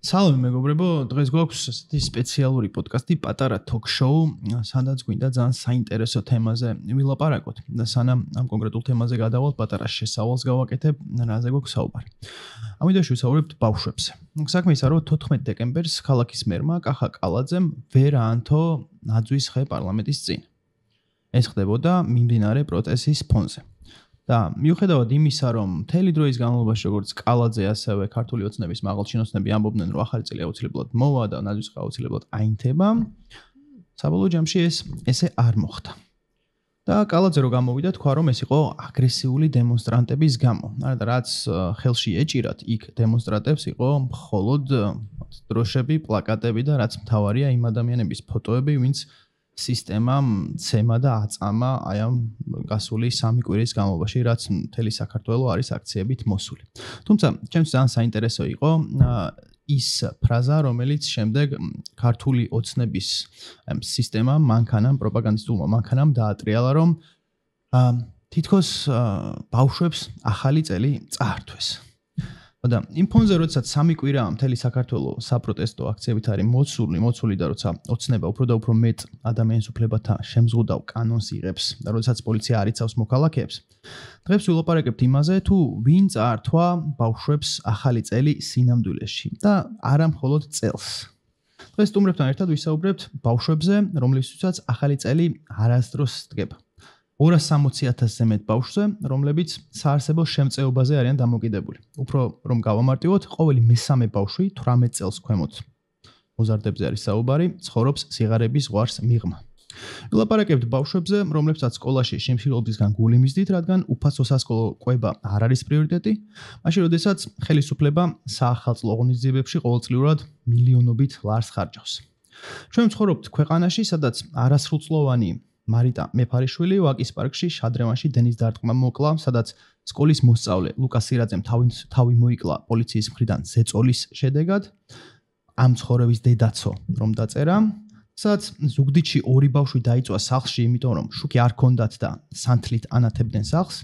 Salve მეგობრებო, დღეს გვაქვს ესეთი სპეციალური პოდკასტი, პატარა ток-შოუ, სადაც გვინდა ძალიან საინტერესო თემაზე ვილაპარაკოთ. და სანამ ამ კონკრეტულ თემაზე გადავალთ, პატარა შესავალს გავაკეთებ, რაზე გვაქვს საუბარი. ამიტომ ვისაუბრებთ ბავშვებზე. საქმე ისაა, რომ 14 დეკემბერს ქალაქის მერმა კახა კალაძემ ვერ აანთო ნაძვის ხე პარლამენტის წინ. ეს ხდებოდა მიმდინარე პროტესტის ფონზე. და მიუხედავად იმისა, რომ მთელი დროის განმავლობაში როგორც კალაძე, ასევე ქართული ოცნების მაღალჩინოსნები ამბობდნენ, რომ ახალი წელი აუცილებლად მოვა და ნაძვის ხე აუცილებლად აინთება, საბოლოო ჯამში ესე არ მოხდა. და კალაძე რო გამოვიდა, თქვა, რომ ეს იყო აგრესიული დემონსტრანტების გამო. რაც ხელში ეჭირათ იქ დემონსტრანტებს იყო მხოლოდ დროშები, პლაკატები და რაც მთავარია იმ ადამიანების ფოტოები, ვინც სისტემამ ცემა და აწამა აი ამ გასული 3 კვირის განმავლობაში, რაც მთელი საქართველო არის აქციებით მოსული. თუმცა, ჩემთვის ძალიან საინტერესო იყო ის ფრაზა, რომელიც შემდეგ ქართული ოცნების სისტემამ, მანქანამ, პროპაგანდისტულმა მანქანამ დაატრიალა, რომ თითქოს ბავშვებს ახალი წელი წაართვეს. და იმ ფონზე, როდესაც 3 კვირა მთელი საქართველო საპროტესტო აქციებით არის მოცული და როცა ოცნება უფრო და უფრო მეტ ადამიანის უფლებათა შემზღუდავ კანონს იღებს და როდესაც პოლიცია არ იცავს მოქალაქეებს, დღეს ვილაპარაკებთ იმაზე, თუ ვინ წაართვა ბავშვებს ახალი წელი სინამდვილეში და არა მხოლოდ წელს. დღეს სტუმრებთან ერთად ვისაუბრებთ ბავშვებზე, რომლებსაც ახალი წელი არასდროს სდგება. 260,000-ზე მეტ ბავშვზე, რომლებიც საარსებო შემწეობაზე არიან დამოკიდებული. უფრო რომ გავამარტივოთ, ყოველი მესამე ბავშვი 18 წელს ქვემოთ მოზარდებზე არის საუბარი, ცხოვრობს სიღარიბის ზღვარს მიღმა. ვილაპარაკებთ ბავშვებზე, რომლებსაც სკოლაში შემსრულებისგან გული მისდით, რადგან უფასო სასკოლო კვება არ არის პრიორიტეტი, მაშინ როდესაც ხელისუფლება საახალწლო ღონისძიებებში ყოველწლიურად მილიონობით ლარს ხარჯავს. ჩვენ ვცხოვრობთ ქვეყანაში, სადაც არასრულწლოვანი მარიტა მეფარიშვილი ვაკის პარკში შადრევანში დენის დარტყმა მოკლა, სადაც სკოლის მოსწავლე ლუკა სირაძემ თავი მოიკლა პოლიციის მხრიდან ზეწოლის შედეგად, ამ ცხოვრების დედაცო რომ დაწერა, სადაც ზუგდიდში 2 ბავშვი დაიწვა სახლში, იმიტომ რომ შუქი არ ჰქონდათ და სანთლით ანათებდნენ სახლს,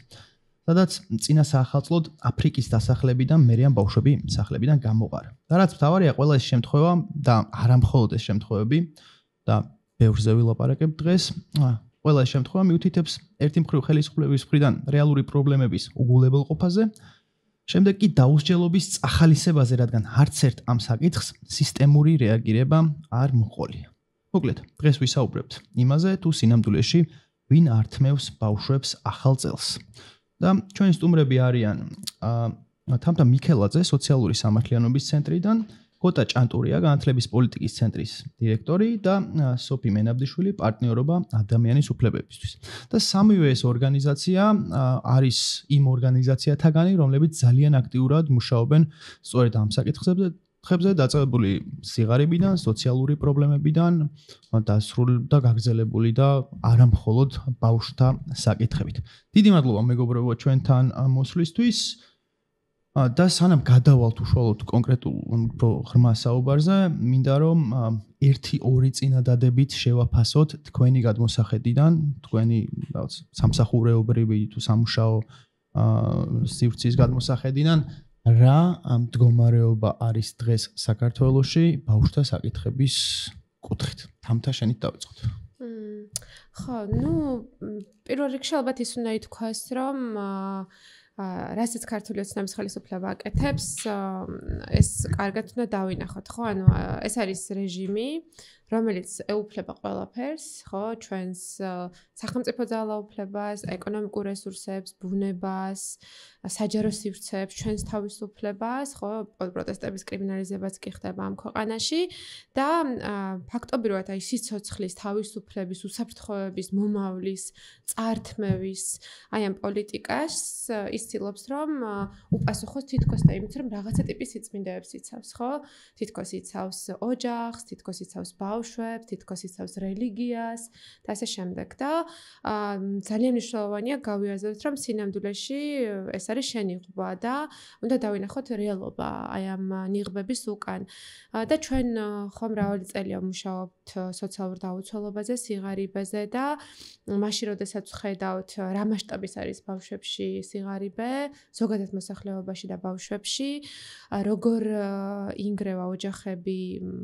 სადაც წინა საახალწლოდ აფრიკის დასახლებიდან მერიან ბავშვები სახლებიდან გამოყარა. და რაც მთავარია, ყველა ეს შემთხვევა და არა მხოლოდ ეს შემთხვევები და ბევრზე ვილაპარაკებთ დღეს. ყველა ეს შემთხვევა მიუთითებს ერთი მხრივ ხელისუფლების მხრიდან რეალური პრობლემების უგულებელყოფაზე, შემდეგ კი დაუსჯელობის წახალისებაზე, რადგან არც ერთ ამ საკითხს სისტემური რეაგირება არ მოყოლია. მოკლედ, დღეს ვისაუბრებთ იმაზე, თუ სინამდვილეში ვინ ართმევს ბავშვებს ახალ წელს. და ჩვენი სტუმრები არიან თამთა მიქელაძე, სოციალური სამართლიანობის ცენტრიდან, კოტა ჭანტურია, განათლების პოლიტიკის ცენტრის დირექტორი და სოფი მენაბდიშვილი, პარტნიორობა ადამიანის უფლებებისთვის. და სამივე ეს ორგანიზაცია არის იმ ორგანიზაციათაგანი, რომლებიც ძალიან აქტიურად მუშაობენ სწორედ ამ საკითხებზე, დაწყებული სიღარიბიდან, სოციალური პრობლემებიდან, დასრული და გაგრძელებული და არა მხოლოდ ბავშვთა საკითხებით. დიდი მადლობა მეგობრებო ჩვენთან მოსვლისთვის. და სანამ გადავალთ უშუალოდ კონკრეტულ ღრმა საუბარზე, მინდა რომ 1-2 წინადადებით შევაფასოთ თქვენი გადმოსახედიდან, თქვენი რაღაც სამსახურეობრივი თუ სამუშაო სივრცის გადმოსახედიდან, რა მდგომარეობა არის დღეს საქართველოში ბავშვთა საკითხების კუთხით. თამთა შენით დავიწყოთ. ხო, პირველ რიგში ალბათ ის უნდა ითქვას, რომ რასაც ქართული ოცნების ხელისუფლება აკეთებს, ეს კარგად უნდა დავინახოთ, ხო? ანუ ეს არის რეჟიმი, რომელიც ეუფლება ყველაფერს, ხო? ჩვენს სახელმწიფო ძალაუფლებას, ეკონომიკურ რესურსებს, ბუნებას, საჯარო სივრცეებს, ჩვენს თავისუფლებას, ხო? პროტესტების კრიმინალიზებაც კი ხდება ამ ქვეყანაში და ფაქტობრივად აი სიცოცხლის, თავისუფლების, უსაფრთხოების, მომავლის, წართმევის, აი ამ პოლიტიკას ის ცდილობს, რომ უპასუხოს თითქოს და იმით, რომ რაღაცა ტიპის სიწმინდეებს იცავს, ხო? თითქოს იცავს ოჯახს, თითქოს იცავს ბავშვს, ბავშვებს, თითქოს იცავს რელიგიას და ასე შემდეგ და ძალიან მნიშვნელოვანია გავიაზროთ, რომ სინამდვილეში ეს არის შენიღბვა და უნდა დავინახოთ რეალობა აი ამ ნიღბების უკან. და ჩვენ ხომ მრავალი წელია ვმუშაობთ სოციალურ დაუცველობაზე, სიღარიბეზე და მაშინ როდესაც ვხედავთ რა მასშტაბის არის ბავშვებში სიღარიბე, ზოგადად მოსახლეობაში და ბავშვებში, როგორ ინგრევა ოჯახები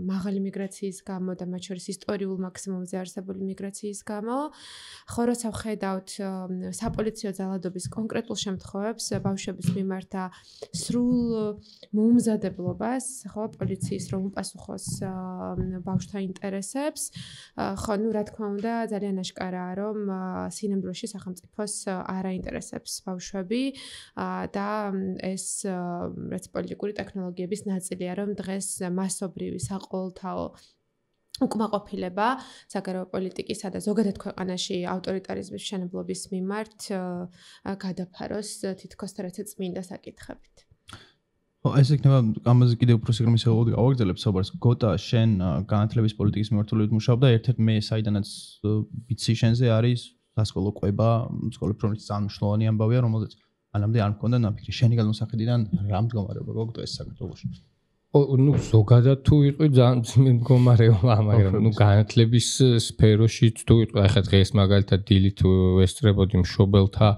მაღალი მიგრაციის გამო და მათ შორის ისტორიულ მაქსიმუმზე არსებული მიგრაციის გამო, ხო როცა ვხედავთ საპოლიციო ძალადობის კონკრეტულ შემთხვევებს ბავშვების მიმართ და სრულ მოუმზადებლობას, ხო, პოლიციის რომ უპასუხოს ბავშვთა ინტერესებს, ხო, ну, რა თქმა უნდა, ძალიან აშკარაა, რომ სინამდვილეში სახელმწიფოს არ აინტერესებს ბავშვები და ეს რაც პოლიტიკური ტექნოლოგიების ნაწილია, რომ დღეს მასობრივი საყოველთაო უკმაყოფილება საგარეო პოლიტიკისა და ზოგადად ქვეყანაში ავტორიტარიზმის მშენებლობის მიმართ გადაფაროს თითქოს რაცა წმინდა საკითხებით. ეს იქნება ამაზე კიდევ უფრო სიგრმისეულად გავაგრძელებ საუბარს. გოტა, შენ განათლების პოლიტიკის მიმართულებით მუშაობდა, ერთ-ერთი მე საიდანაც ვიცი შენზე არის სასკოლო კვება, სკოლების პროგრამის ძალიან მნიშვნელოვანი ამბავია, რომელზეც მანამდე არ მქონდა ნაფიქრი. შენი გადმოსახედიდან რა მდგომარეობა გვაქვს ეს საქართველოში? ну ზოგადად თუ იყო ძალიან ძიმე მდგომარეობა, მაგრამ ну განათლების სფეროშიც თუ იყო, ახლა დღეს მაგალითად დილით ვესწრებოდი მშობელთა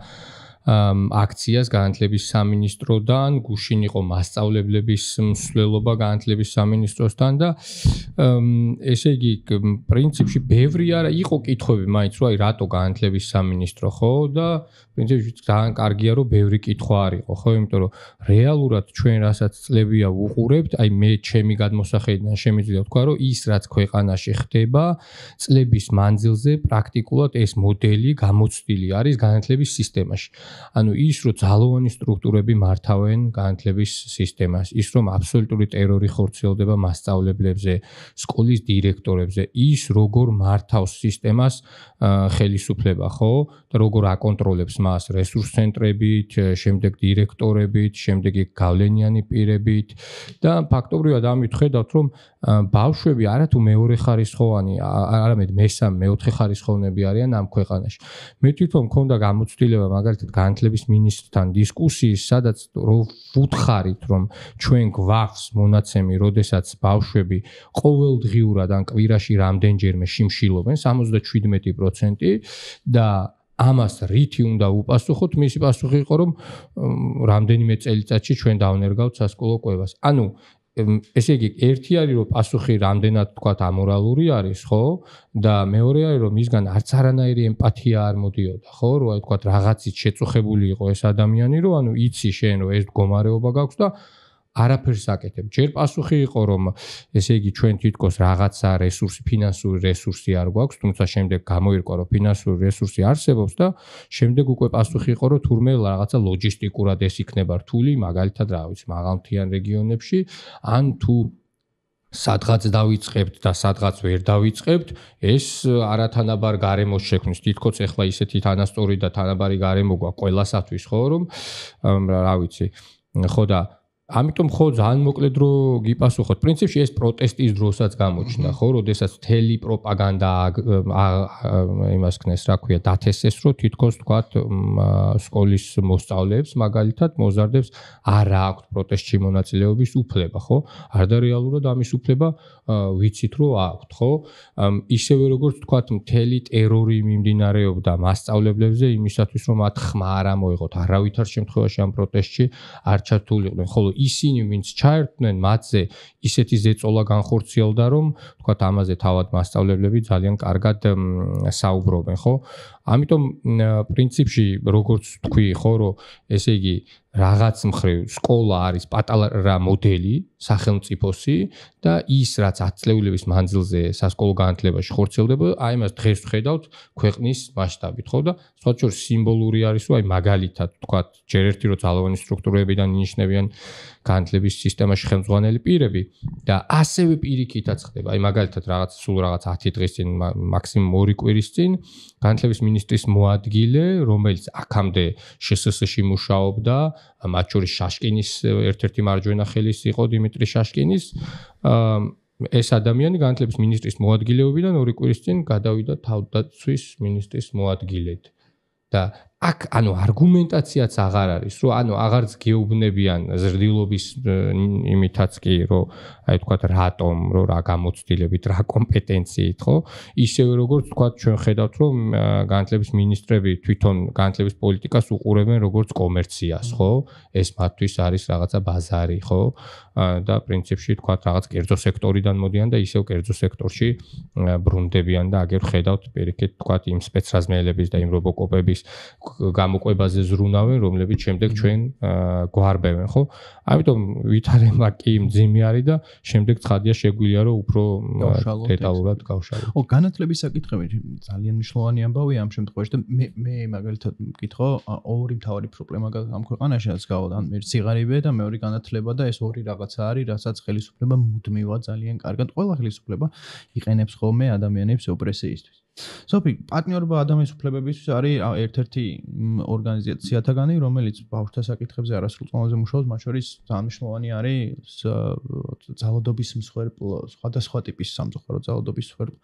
აქციას განათლების სამინისტროდან, გუშინ იყო მასწავლებლების მსვლელობა განათლების სამინისტროსთან და ესე იგი პრინციპში ბევრი არა იყო კითხვები მაინც რომ აი რატო განათლების სამინისტრო ხო და პრინციპში ძალიან კარგია რომ ბევრი კითხვა არ იყო ხო იმიტომ რომ რეალურად ჩვენ რასაც წლებია ვუყურებთ აი მე ჩემი გადმოსახედიდან შემიძლია ვთქვა რომ ის რაც ქვეყანაში ხდება წლების მანძილზე პრაქტიკულად ეს მოდელი გამოცდილი არის განათლების სისტემაში ანუ ის რომ ძალოვანი სტრუქტურები მართავენ განათლების სისტემას ის რომ აბსოლუტური ტერორი ხორციელდება მასწავლებლებზე სკოლის დირექტორებზე ის როგორ მართავს სისტემას ხელისუფლება ხო და როგორ აკონტროლებს მას რესურს ცენტრებით შემდეგ დირექტორებით შემდეგ გავლენიანი პირებით და ფაქტობრივად ამით ხედავთ რომ ბავშვები არათუ მეორე ხარისხოვანი არამედ მესამე მეოთხე ხარისხოვნები არიან ამ ქვეყანაში მე თვითონ მქონდა გამოცდილება მაგალითად განათლების მინისტრთან დისკუსიის სადაც ვუთხარით რომ ჩვენ გვაქვს მონაცემი როდესაც ბავშვები ყოველდღიურად ან კვირაში რამდენჯერმე შიმშილობენ 77% და ამას რითი უნდა უპასუხოთ მისი პასუხი იყო რომ რამდენიმე წელიწადში ჩვენ დავნერგავთ სასკოლო კვებას ანუ ესე იგი ერთი არის რომ პასუხი რამდენად თქვა ამორალური არის ხო და მეორე არის რომ მისგან არც არანაირი ემპათია არ მოდიოდა ხო რომ აი თქვა რაღაცით შეწუხებული იყო ეს ადამიანი რომ ანუ იცი შენ რომ ეს მდგომარეობა გაქვს და არაფერს აკეთებ. ჯერ პასუხი იყო რომ ესე იგი ჩვენ თითქოს რაღაცა რესურსი, ფინანსური რესურსი არ გვაქვს, თუმცა შემდეგ გამოირკვა რომ ფინანსური რესურსი არსებობს და შემდეგ უკვე პასუხი იყო რომ თურმე რაღაცა ლოჯისტიკურად ეს იქნება რთული, მაგალითად რა ვიცი, მაღალმთიან რეგიონებში, ან თუ სადღაც დავიწყებთ და სადღაც ვერ დავიწყებთ, ეს არათანაბარ გარემოს შექმნის. თითქოს ახლა ისეთი თანასწორი და თანაბარი გარემო გვაქვს ყველასათვის, ხო, რომ რა ვიცი, ხო და ამიტომ ხო ძალიან მოკლედ რო გიპასუხოთ. პრინციპში ეს პროტესტის დროსაც გამოჩნდა, ხო, როდესაც თელი პროპაგანდა იმას ქნეს, რა ქვია, დათესეს, რომ თითქოს თქვათ სკოლის მოსწავლეებს მაგალითად მოზარდებს არ აქვს პროტესტში მონაწილეობის უფლება, ხო? არ და რეალურად ამის უფლება ვიცით, რომ აქვთ, ხო? ისევე როგორც თქვათ მთელი ტერორი მიმდინარეობდა მასწავლებლებზე იმისათვის, რომ მათ ხმა არ ამოიღოთ. არავითარ შემთხვევაში ამ პროტესტში არ ჩართულიყვნენ, ხოლო ისინი ვინც ჩაერთვნენ მათზე ისეთი ზეწოლა განხორციელდა რომ თქვათ ამაზე თავად მასწავლებლები ძალიან კარგად საუბრობენ ხო ამიტომ პრინციპში როგორც თქვი ხო რომ ესე იგი რაღაც მხრივ სკოლა არის პატარა მოდელი სახელმწიფოსი და ის რაც 10 წლეულების მანძილზე სასკოლო განათლებაში ხორციელდება აი მას დღეს ვხედავთ ქვეყნის მასშტაბით ხო და სხვა შორის სიმბოლური არის რომ აი მაგალითად თქვათ ჯერ ერთი რომ ძალოვანი სტრუქტურებიდან ინიშნებიან განათლების სისტემაში ხელმძღვანელი პირები და ასევე პირიქითაც ხდება აი მაგალითად რაღაც სულ რაღაც 10 დღის წინ მაქსიმუმ 2 კვირის წინ განათლების მინისტრის მოადგილე რომელიც აქამდე შსს-ში მუშაობდა მათ შორის შაშკინის ერთ-ერთი მარჯვენა ხელის იყო დიმიტრი შაშკინის ეს ადამიანი განათლების მინისტრის მოადგილეობიდან 2 კვირის წინ გადავიდა თავდაცვის მინისტრის მოადგილედ. და აქ ანუ არგუმენტაციაც აღარ არის, რომ ანუ აღარც გეუბნებიან ზრდილობის იმითაც კი, რომ აი თქვათ რატომ, რომ რა გამოცდილებით, რა კომპეტენციით, ხო? ისევე როგორც თქვათ ჩვენ ხედავთ, რომ განათლების მინისტრები თვითონ განათლების პოლიტიკას უყურებენ როგორც კომერციას, ხო? ეს მათთვის არის რაღაცა ბაზარი, ხო? და პრინციპში თქვათ რაღაც კერძო სექტორიდან მოდიან და ისევ კერძო სექტორში ბრუნდებიან და აგერ ხედავთ პირიქით თქვათ იმ სპეცრაზმელების და იმ რობოკოპების გამოყვებაზე ზრუნავენ, რომლებიც შემდეგ ჩვენ გვარბევენ, ხო? ამიტომ ვითარება კი მძიმე არის და შემდეგ ცხადია შეგვიძლია რომ უფრო დეტალურად გავშალოთ. განათლების საკითხები ძალიან მნიშვნელოვანი ამბავია ამ შემთხვევაში და მე მაგალითად მკითხო, ორი მთავარი პრობლემა ამ ქვეყანაშიც გავდა, ერთი სიღარიბე და მეორე განათლება და ეს ორი რაღაცა არის, რასაც ხელისუფლება მუდმივად ძალიან კარგად ყველა ხელისუფლება იყენებს ხოლმე ადამიანებს ოპრესიისთვის. სოფი, პარტნიორობა ადამიანის უფლებებისთვის არის ერთ-ერთი ორგანიზაციათაგანი, რომელიც ბავშვთა საკითხებზე არასრულწლოვანზე მუშაობს, მათ შორის ძალიან მნიშვნელოვანი არის ძალადობის მსხვერპლ, სხვადასხვა ტიპის სამწუხარო ძალადობის მსხვერპლ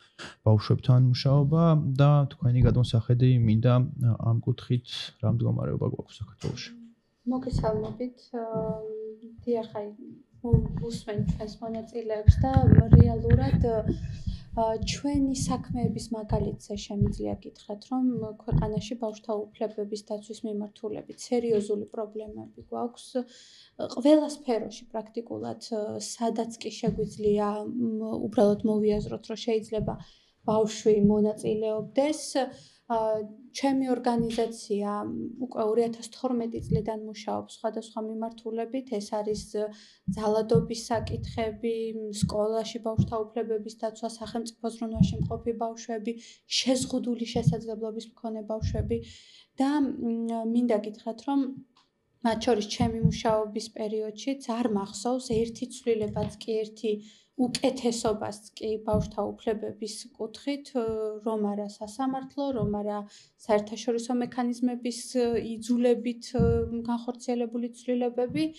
ბავშვებთან მუშაობა და თქვენი გადმოსახედი მინდა ამ კუთხით რა მდგომარეობა გვაქვს საქართველოში. მოგესალმებით. დიახ, უსმენ ჩვენს მონაწილეებს და რეალურად ჩვენი საქმეების მაგალითზე შემიძლია გითხრათ, რომ ქვეყანაში ბავშვთა უფლებების დაცვის მიმართულებით სერიოზული პრობლემები გვაქვს. ყველა სფეროში პრაქტიკულად, სადაც კი შეგვიძლია უბრალოდ მოვიაზროთ, რომ შეიძლება ბავშვი მონაწილეობდეს. ჩემი ორგანიზაცია უკვე 2012 წლიდან მუშაობს სხვადასხვა მიმართულებით, ეს არის ძალადობის საკითხები, სკოლაში ბავშვთა უფლებების დაცვა, სახელმწიფო ზრუნვაში მყოფი ბავშვები, შეზღუდული შესაძლებლობის მქონე ბავშვები და მინდა გითხრათ, რომ მათ შორის ჩემი მუშაობის პერიოდშიც არ მახსოვს ერთი ცვლილებაც კი ერთი უკეთესობას კი ბავშვთა უფლებების კუთხით, რომ არა სასამართლო, რომ არა საერთაშორისო მექანიზმების იძულებით განხორციელებული ცვლილებები,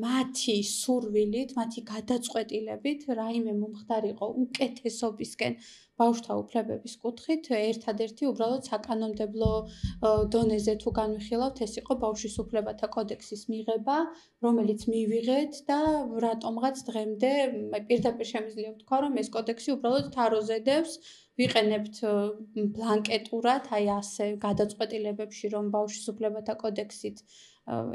მათი სურვილით, მათი გადაწყვეტილებით, რაიმე მომხდარიყო უკეთესობისკენ ბავშვთა უფლებების კუთხით, ერთადერთი უბრალოდ საკანონმდებლო დონეზე თუ განვიხილავთ, ეს იყო ბავშვის უფლებათა კოდექსის მიღება, რომელიც მივიღეთ და რატომღაც დღემდე პირდაპირ შემიძლია ვთქვა, რომ ეს კოდექსი უბრალოდ თაროზე დევს, ვიყენებთ ბლანკეტურად, აი ასე გადაწყვეტილებებში, რომ ბავშვის უფლებათა კოდექსით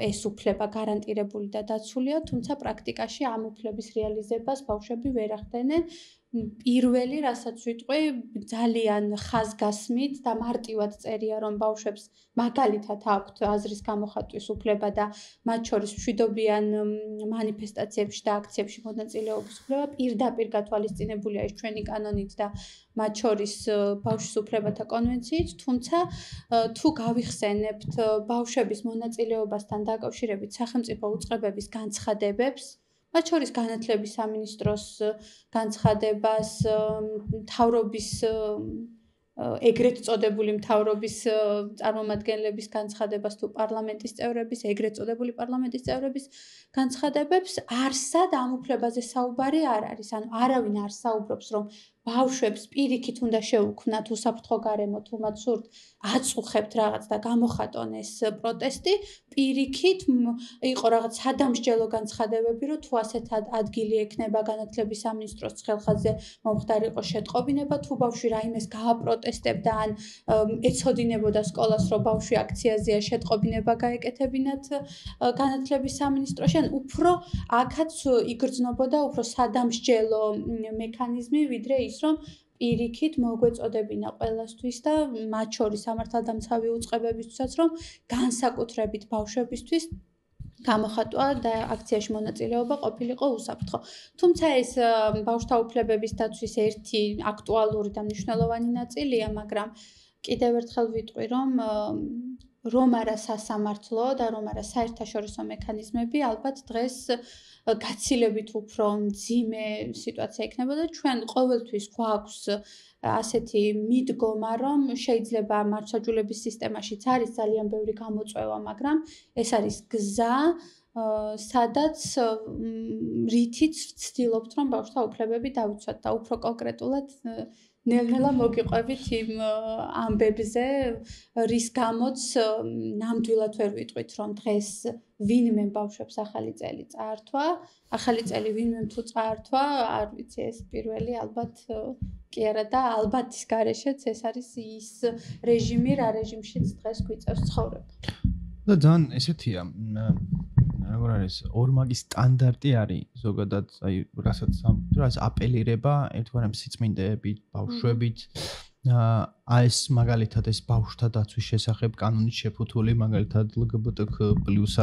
ეს უფლება გარანტირებული და დაცულია, თუმცა პრაქტიკაში ამ უფლების რეალიზებას ბავშვები ვერ ახდენენ. პირველი, რასაც ვიტყვი, ძალიან ხაზგასმით და მარტივად წერია, რომ ბავშვებს მაგალითად აქვთ აზრის გამოხატვის უფლება და მათ შორის მშვიდობიან მანიფესტაციებში და აქციებში მონაწილეობის უფლება პირდაპირ გათვალისწინებულია ეს ჩვენი კანონით და მათ შორის ბავშვის უფლებათა კონვენციით, თუმცა თუ გავიხსენებთ ბავშვების მონაწილეობასთან დაკავშირებით სახელმწიფო უწყებების განცხადებებს, მათ შორის განათლების სამინისტროს განცხადებას, მთავრობის ეგრეთ წოდებული მთავრობის წარმომადგენლების განცხადებას თუ პარლამენტის წევრების, ეგრეთ წოდებული პარლამენტის წევრების განცხადებებს, არსად ამ უფლებაზე საუბარი არ არის. ანუ არავინ არ საუბრობს, რომ ბავშვებს პირიქით უნდა შეუქმნათ უსაფრთხო გარემო, თუ მათ სურთ აწუხებთ რაღაც და გამოხატონ ეს პროტესტი, პირიქით იყო რაღაც სადამსჯელო განცხადებები, რომ თუ ასეთ ადგილი ექნება განათლების სამინისტროს ხელხაზზე მომხდარიყო შეტყობინება, თუ ბავშვი რაიმეს გააპროტესტებდა ან ეცოდინებოდა სკოლას, რომ ბავშვი აქციაზეა შეტყობინება გაეკეთებინათ განათლების სამინისტროში, ან უფრო აქაც იგრძნობოდა უფრო სადამსჯელო მექანიზმი, ვიდრე ის რომ პირიქით მოგვეწოდებინა ყველასთვის და მათ შორის სამართალდამცავი უწყებებისთვისაც, რომ განსაკუთრებით ბავშვებისთვის გამოხატვა და აქციაში მონაწილეობა ყოფილიყო უსაფრთხო. თუმცა ეს ბავშვთა უფლებების დაცვის ერთი აქტუალური და მნიშვნელოვანი ნაწილია, მაგრამ კიდევ ერთხელ ვიტყვი, რომ არა სასამართლო და რომ არა საერთაშორისო მექანიზმები ალბათ დღეს გაცილებით უფრო მძიმე სიტუაცია იქნებოდა. ჩვენ ყოველთვის გვაქვს ასეთი მიდგომა, რომ შეიძლება მართლმსაჯულების სისტემაშიც არის ძალიან ბევრი გამოწვევა, მაგრამ ეს არის გზა სადაც რითიც ვცდილობთ რომ ბავშვთა უფლებები დავიცვათ და უფრო კონკრეტულად ნელ-ნელა მოგიყვებით იმ ამბებზე, რის გამოც ნამდვილად ვერ ვიტყვით, რომ დღეს ვინმე ბავშვებს ახალი წელი წაართვა, ახალი წელი ვინმე თუ წაართვა, არ ვიცი, ეს პირველი ალბათ კი არა და ალბათ ის გარეშეც ეს არის ის რეჟიმი, რა რეჟიმშიც დღეს გვიწევს ცხოვრება. და ძალიან ესეთია, როგორ არის, ორმაგი სტანდარტი არის ზოგადად, აი, რასაც აპელირება ერთგვარი სიწმინდეებით, ბავშვებით, ეს მაგალითად ეს ბავშვთა დაცვის შესახებ კანონით შეფუთული, მაგალითად LGBTQ+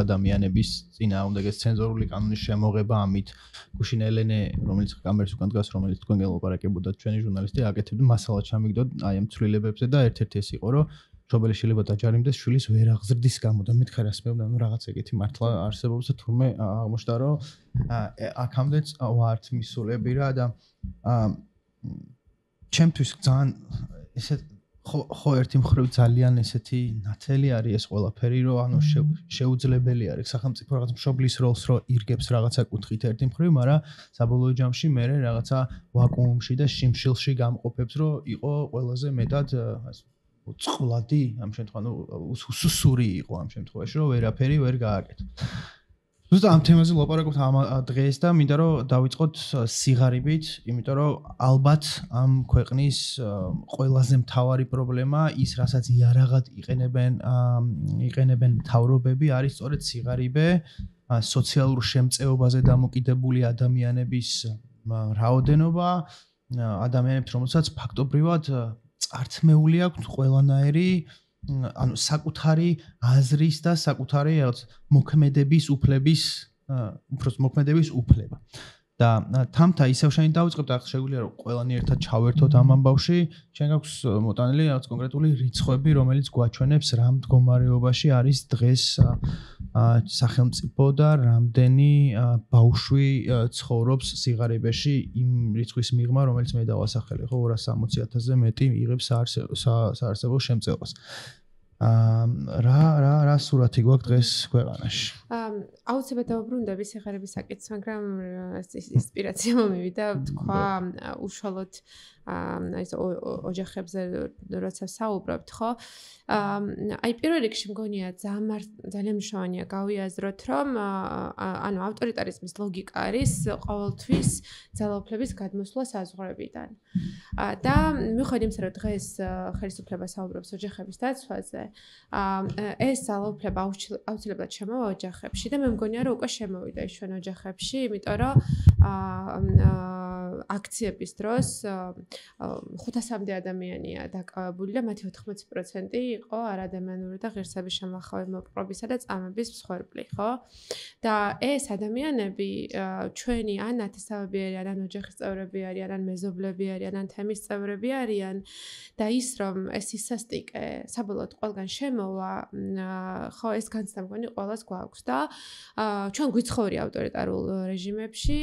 ადამიანების წინააღმდეგ ცენზორული კანონის შემოღება ამით გუშინ ელენე, რომელიც კამერის უკან დგას, რომელიც თქვენ გელაპარაკებოდათ, ჩვენი ჟურნალისტი, აკეთებდა მასალა ჩამიგდოთ აი ამ ცვლილებებზე და ერთ-ერთი ეს იყო, რომ მშობელი შეიძლება დაჯარიმდეს შვილის ვერ აღზრდის გამო და მითხარ რას მეუბნა, ну რაღაც ეგეთი მართლა არსებობს და თურმე აღმოჩნდა რომ აქამდეც ვართ მისულები რა და ჩემთვის ძალიან ესეთ ხო ერთი მხრივ ძალიან ესეთი ნათელი არის ეს ყველაფერი რომ ანუ შეუძლებელი არის სახელმწიფო რაღაც მშობლის როლს რო ირგებს რაღაცა კუთხით ერთი მხრივ, მაგრამ საბოლოო ჯამში მე რაღაცა ვაკუუმში და შიმშილში გამყოფებს რომ იყო ყველაზე მეტად წყვლადი ამ შემთხვევაში უსუსური იყო ამ შემთხვევაში რომ ვერაფერი ვერ გააკეთო. ზუსტად ამ თემაზე ლაპარაკობთ დღეს და მინდა რომ დავიწყოთ სიღარიბით, იმიტომ რომ ალბათ ამ ქვეყნის ყველაზე მთავარი პრობლემა ის რასაც იარაღად იყენებენ მთავრობები არის სწორედ სიღარიბე, სოციალურ შემწეობაზე დამოკიდებული ადამიანების რაოდენობა, ადამიანებს რომელსაც ფაქტობრივად წართმეული აქვს ყველანაირი ანუ საკუთარი აზრის და საკუთარი რაღაც მოქმედების უფლების უბრალოდ მოქმედების უფლება. და თამთა ისევ შენ დავიწყებთ ახლა შეგვიძლია რომ ყველანი ერთად ჩავერთოთ ამ ამბავში, შენ გაქვს მოტანილი რაღაც კონკრეტული რიცხვები, რომელიც გვაჩვენებს რა მდგომარეობაში არის დღეს სახელმწიფო და რამდენი ბავშვი ცხოვრობს სიღარიბეში იმ რიცხვის მიღმა, რომელიც მე დავასახელე, ხო 260,000-ზე მეტი იღებს საარსებო შემწეობას. რა სურათი გვაქვს დღეს ქვეყანაში? აუცილებლად დავუბრუნდები სიღარიბის საკითხს, მაგრამ ინსპირაცია მომივიდა თქვა უშუალოდ აი ოჯახებზე როცა საუბრობთ, ხო? აი პირველ რიგში მგონია ძალიან მნიშვნელოვანია გავიაზროთ, რომ ანუ ავტორიტარიზმის ლოგიკა არის ყოველთვის ძალაუფლების გადმოსვლა საზღვრებიდან. და მიუხედავად იმისა, რომ დღეს ხელისუფლება საუბრობს ოჯახების დაცვაზე, ეს ძალაუფლება აუცილებლად შემოვა ოჯახებში და მე მგონია, რომ უკვე შემოვიდა ის ჩვენ ოჯახებში, იმიტომ რომ აქციების დროს 500-მდე ადამიანია დაკავებული და მათი 80% იყო არადამიანური და ღირსების შემლახავი მოპყრობისა და წამების მსხვერპლი, ხო? და ეს ადამიანები ჩვენი ან ნათესავები არიან, ან ოჯახის წევრები არიან, ან მეზობლები არიან, ან თემის წევრები არიან და ის რომ ეს ისასტიკე საბოლოოდ ყველგან შემოვა, ხო, ეს განცდა მგონი ყველას გვაქვს და ჩვენ გვიცხოვრია ავტორიტარულ რეჟიმებში,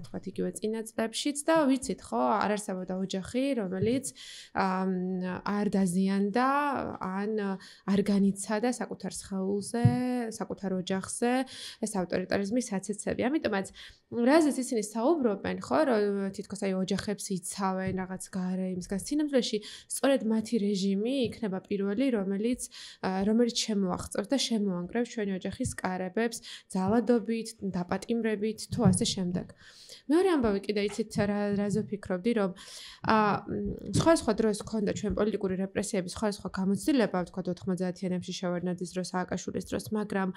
თქვათ იგივე წინა წლებშიც და ვიცით, ხო, არ არსებობდა ოჯახი, რომელიც არ დაზიანდა, ან არ განიცადა საკუთარ სხეულზე, საკუთარ ოჯახზე ეს ავტორიტარიზმის საცეცები. ამიტომაც რაზეც ისინი საუბრობენ, ხო, რომ თითქოს აი ოჯახებს იცავენ რაღაც გარე იმის გასცინებლეში, სწორედ მათი რეჟიმი იქნება პირველი, რომელიც შემოაღწევს და შემოანგრევს ჩვენი ოჯახის კარებებს ძალადობით, დაპატიმრებით თუ ასე შემდეგ. მეორე ამბავი კიდე იცით რაზე ვფიქრობდი, რომ სხვა დროს ქონდა ჩვენ პოლიტიკური რეპრესიების სხვა გამოცდილება, თქვა 90-იანებში შევარდნაძის დროს, სააკაშვილის დროს, მაგრამ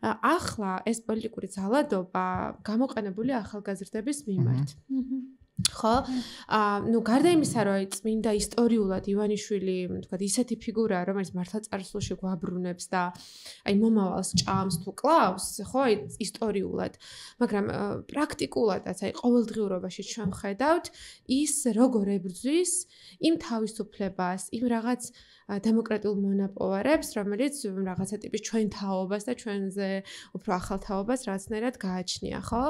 ახლა ეს პოლიტიკური ძალადობა გამოყენებულია ახალგაზრდების მიმართ. ხო? ნუ გარდა იმისა, რომ წმინდა ისტორიულად ივანიშვილი, თქვა ისეთი ფიგურაა, რომელიც მართლა წარსულში გვაბრუნებს და აი მომავალს ჭამს თუ კლავს, ხო, ისტორიულად, მაგრამ პრაქტიკულადაც აი ყოველდღიურობაში ჩვენ ხედავთ ის როგორ ებრძვის იმ თავისუფლებას, იმ რაღაც დემოკრატიულ მონაპოვარებს, რომელიც რაღაცა ტიპის ჩვენ თაობას და ჩვენზე უფრო ახალ თაობას რაღაცნაირად გააჩნია, ხო?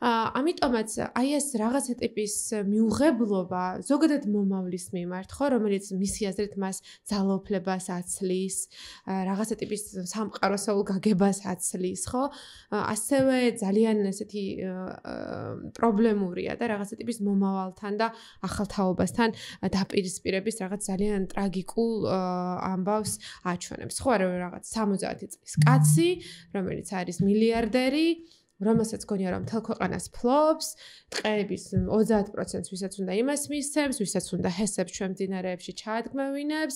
ამიტომაც აი ეს რაღაცა ტიპის მიუღებლობა ზოგადად მომავლის მიმართ, ხო, რომელიც მისი აზრით მას ძალაუფლებას აცლის, რაღაცა ტიპის სამყაროსაულ გაგებას აცლის, ხო? ასევე ძალიან ესეთი პრობლემურია და რაღაცა ტიპის მომავალთან და ახალთაობასთან დაპირისპირების რაღაც ძალიან ტრაგიკულ ამბავს აჩვენებს. ხო, რაღაც 70 წლის კაცი, რომელიც არის მილიარდერი, რომელსაც გონია რომ მთელ ქვეყანას ფლობს, ტყეების 30%-ს ვისაც უნდა იმას მისცემს, ვისაც უნდა ჰესებს ჩვენ მდინარეებში ჩაადგმევინებს,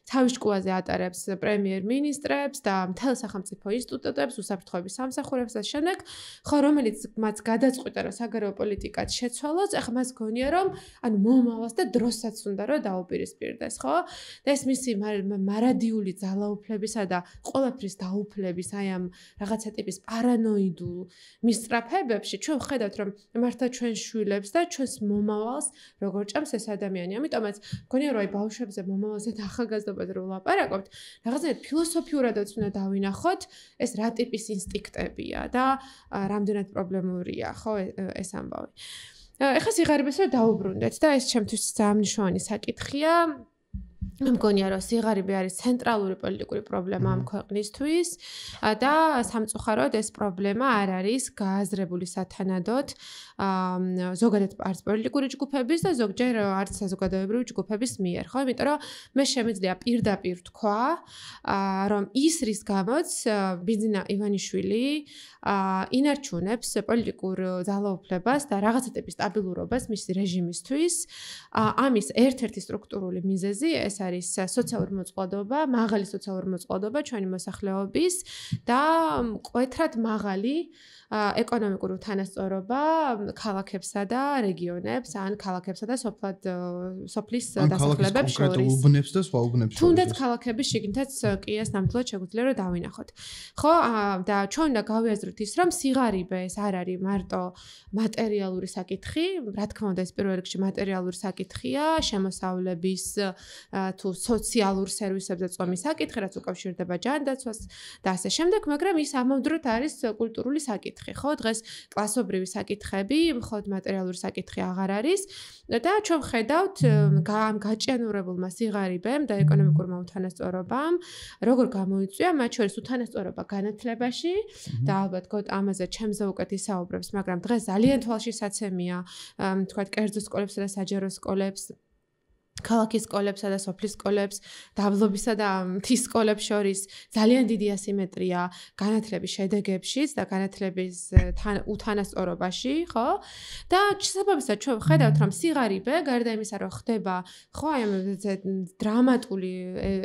თავის ჭკუაზე ატარებს პრემიერ-მინისტრებს და მთელ სახელმწიფო ინსტიტუტებს, უსაფრთხოების სამსახურებს და შემდეგ, ხო, რომელიც მას გადაწყვიტა რომ საგარეო პოლიტიკაც შეცვალოს, ახლა მას გონია რომ ანუ მომავალს და დროსაც უნდა რომ დაუპირისპირდეს, ხო? და ეს მისი მარადიული ძალაუფლებისა და ყველაფრის დაუფლების აი ამ რაღაცა ტიპის პარანოიდულ მისწრაფებებში ჩვენ ხედავთ რომ მართლა ჩვენ შვილებს და ჩვენს მომავალს როგორ ჭამს ეს ადამიანი. ამიტომაც გონია რომ აი ბავშვებზე მომავალზე და ახალგაზრდობაზე რომ ვლაპარაკობთ, რაღაცნაირად ფილოსოფიურადაც უნდა დავინახოთ ეს რა ტიპის ინსტინქტებია და რამდენად პრობლემურია, ხო, ეს ამბავი. ეხლა სიღარიბეს რომ დაუბრუნდეთ და ეს ჩემთვის ძალიან მნიშვნელოვანი საკითხია. მგონია რომ სიღარიბე არის ცენტრალური პოლიტიკური პრობლემა ამ ქვეყნისთვის და სამწუხაროდ ეს პრობლემა არ არის გააზრებული სათანადოდ ზოგადად არც პოლიტიკური ჯგუფების და ზოგჯერ არც საზოგადოებრივი ჯგუფების მიერ, ხო? იმიტომ რომ მე შემიძლია პირდაპირ თქვა, რომ ის რის გამოც ბიძინა ივანიშვილი ინარჩუნებს პოლიტიკურ ძალაუფლებას და რაღაცა ტიპის სტაბილურობას მის რეჟიმისთვის, ამის ერთ-ერთი სტრუქტურული მიზეზი ეს არის სოციალური მოწყვლადობა, მაღალი სოციალური მოწყვლადობა ჩვენი მოსახლეობის და მკვეთრად მაღალი ეკონომიკური თანასწორობა ქალაქებსა და რეგიონებს, ან ქალაქებსა და სოფლის დასახლებებს შორის. უბნებს და სხვა უბნებს შორის. თუნდაც ქალაქების შიგნითაც კი ეს ნამდვილად შეგვიძლია რომ დავინახოთ. ხო, და ჩვენ უნდა გავიაზროთ ის, რომ სიღარიბე ეს არ არის მარტო მატერიალური საკითხი, რა თქმა უნდა ეს პირველ რიგში მატერიალური საკითხია, შემოსავლების თუ სოციალურ სერვისებზე წვემის საკითხი, რაც უკავშირდება ჯანდაცვას და ასე შემდეგ, მაგრამ ის ამავდროულად არის კულტურული საკითხი. ხო, დღეს კლასობრივი საკითხები, მხოლოდ მატერიალური საკითხი აღარ არის და ჩვენ ხედავთ ამ გაჭიანურებულმა სიღარიბემ და ეკონომიკურმა უთანასწორობამ როგორ გამოიწვია მათ შორის უთანასწორობა განათლებაში და ალბათ გოთ ამაზე ჩემზე უკეთ ისაუბრებს, მაგრამ დღეს ძალიან თვალშისაცემია თქვა კერძო სკოლებსა და საჯარო სკოლებს ქალაქის სკოლებსა და სოფლის სკოლებს, დაბლობისა და მთის სკოლებს შორის ძალიან დიდი ასიმეტრია განათლების შედეგებშიც და განათლების უთანასწორობაში, ხო? და შესაბამისად ჩვენ ხედავთ, რომ სიღარიბე, გარდა იმისა, რომ ხდება, ხო, აი ამ დრამატული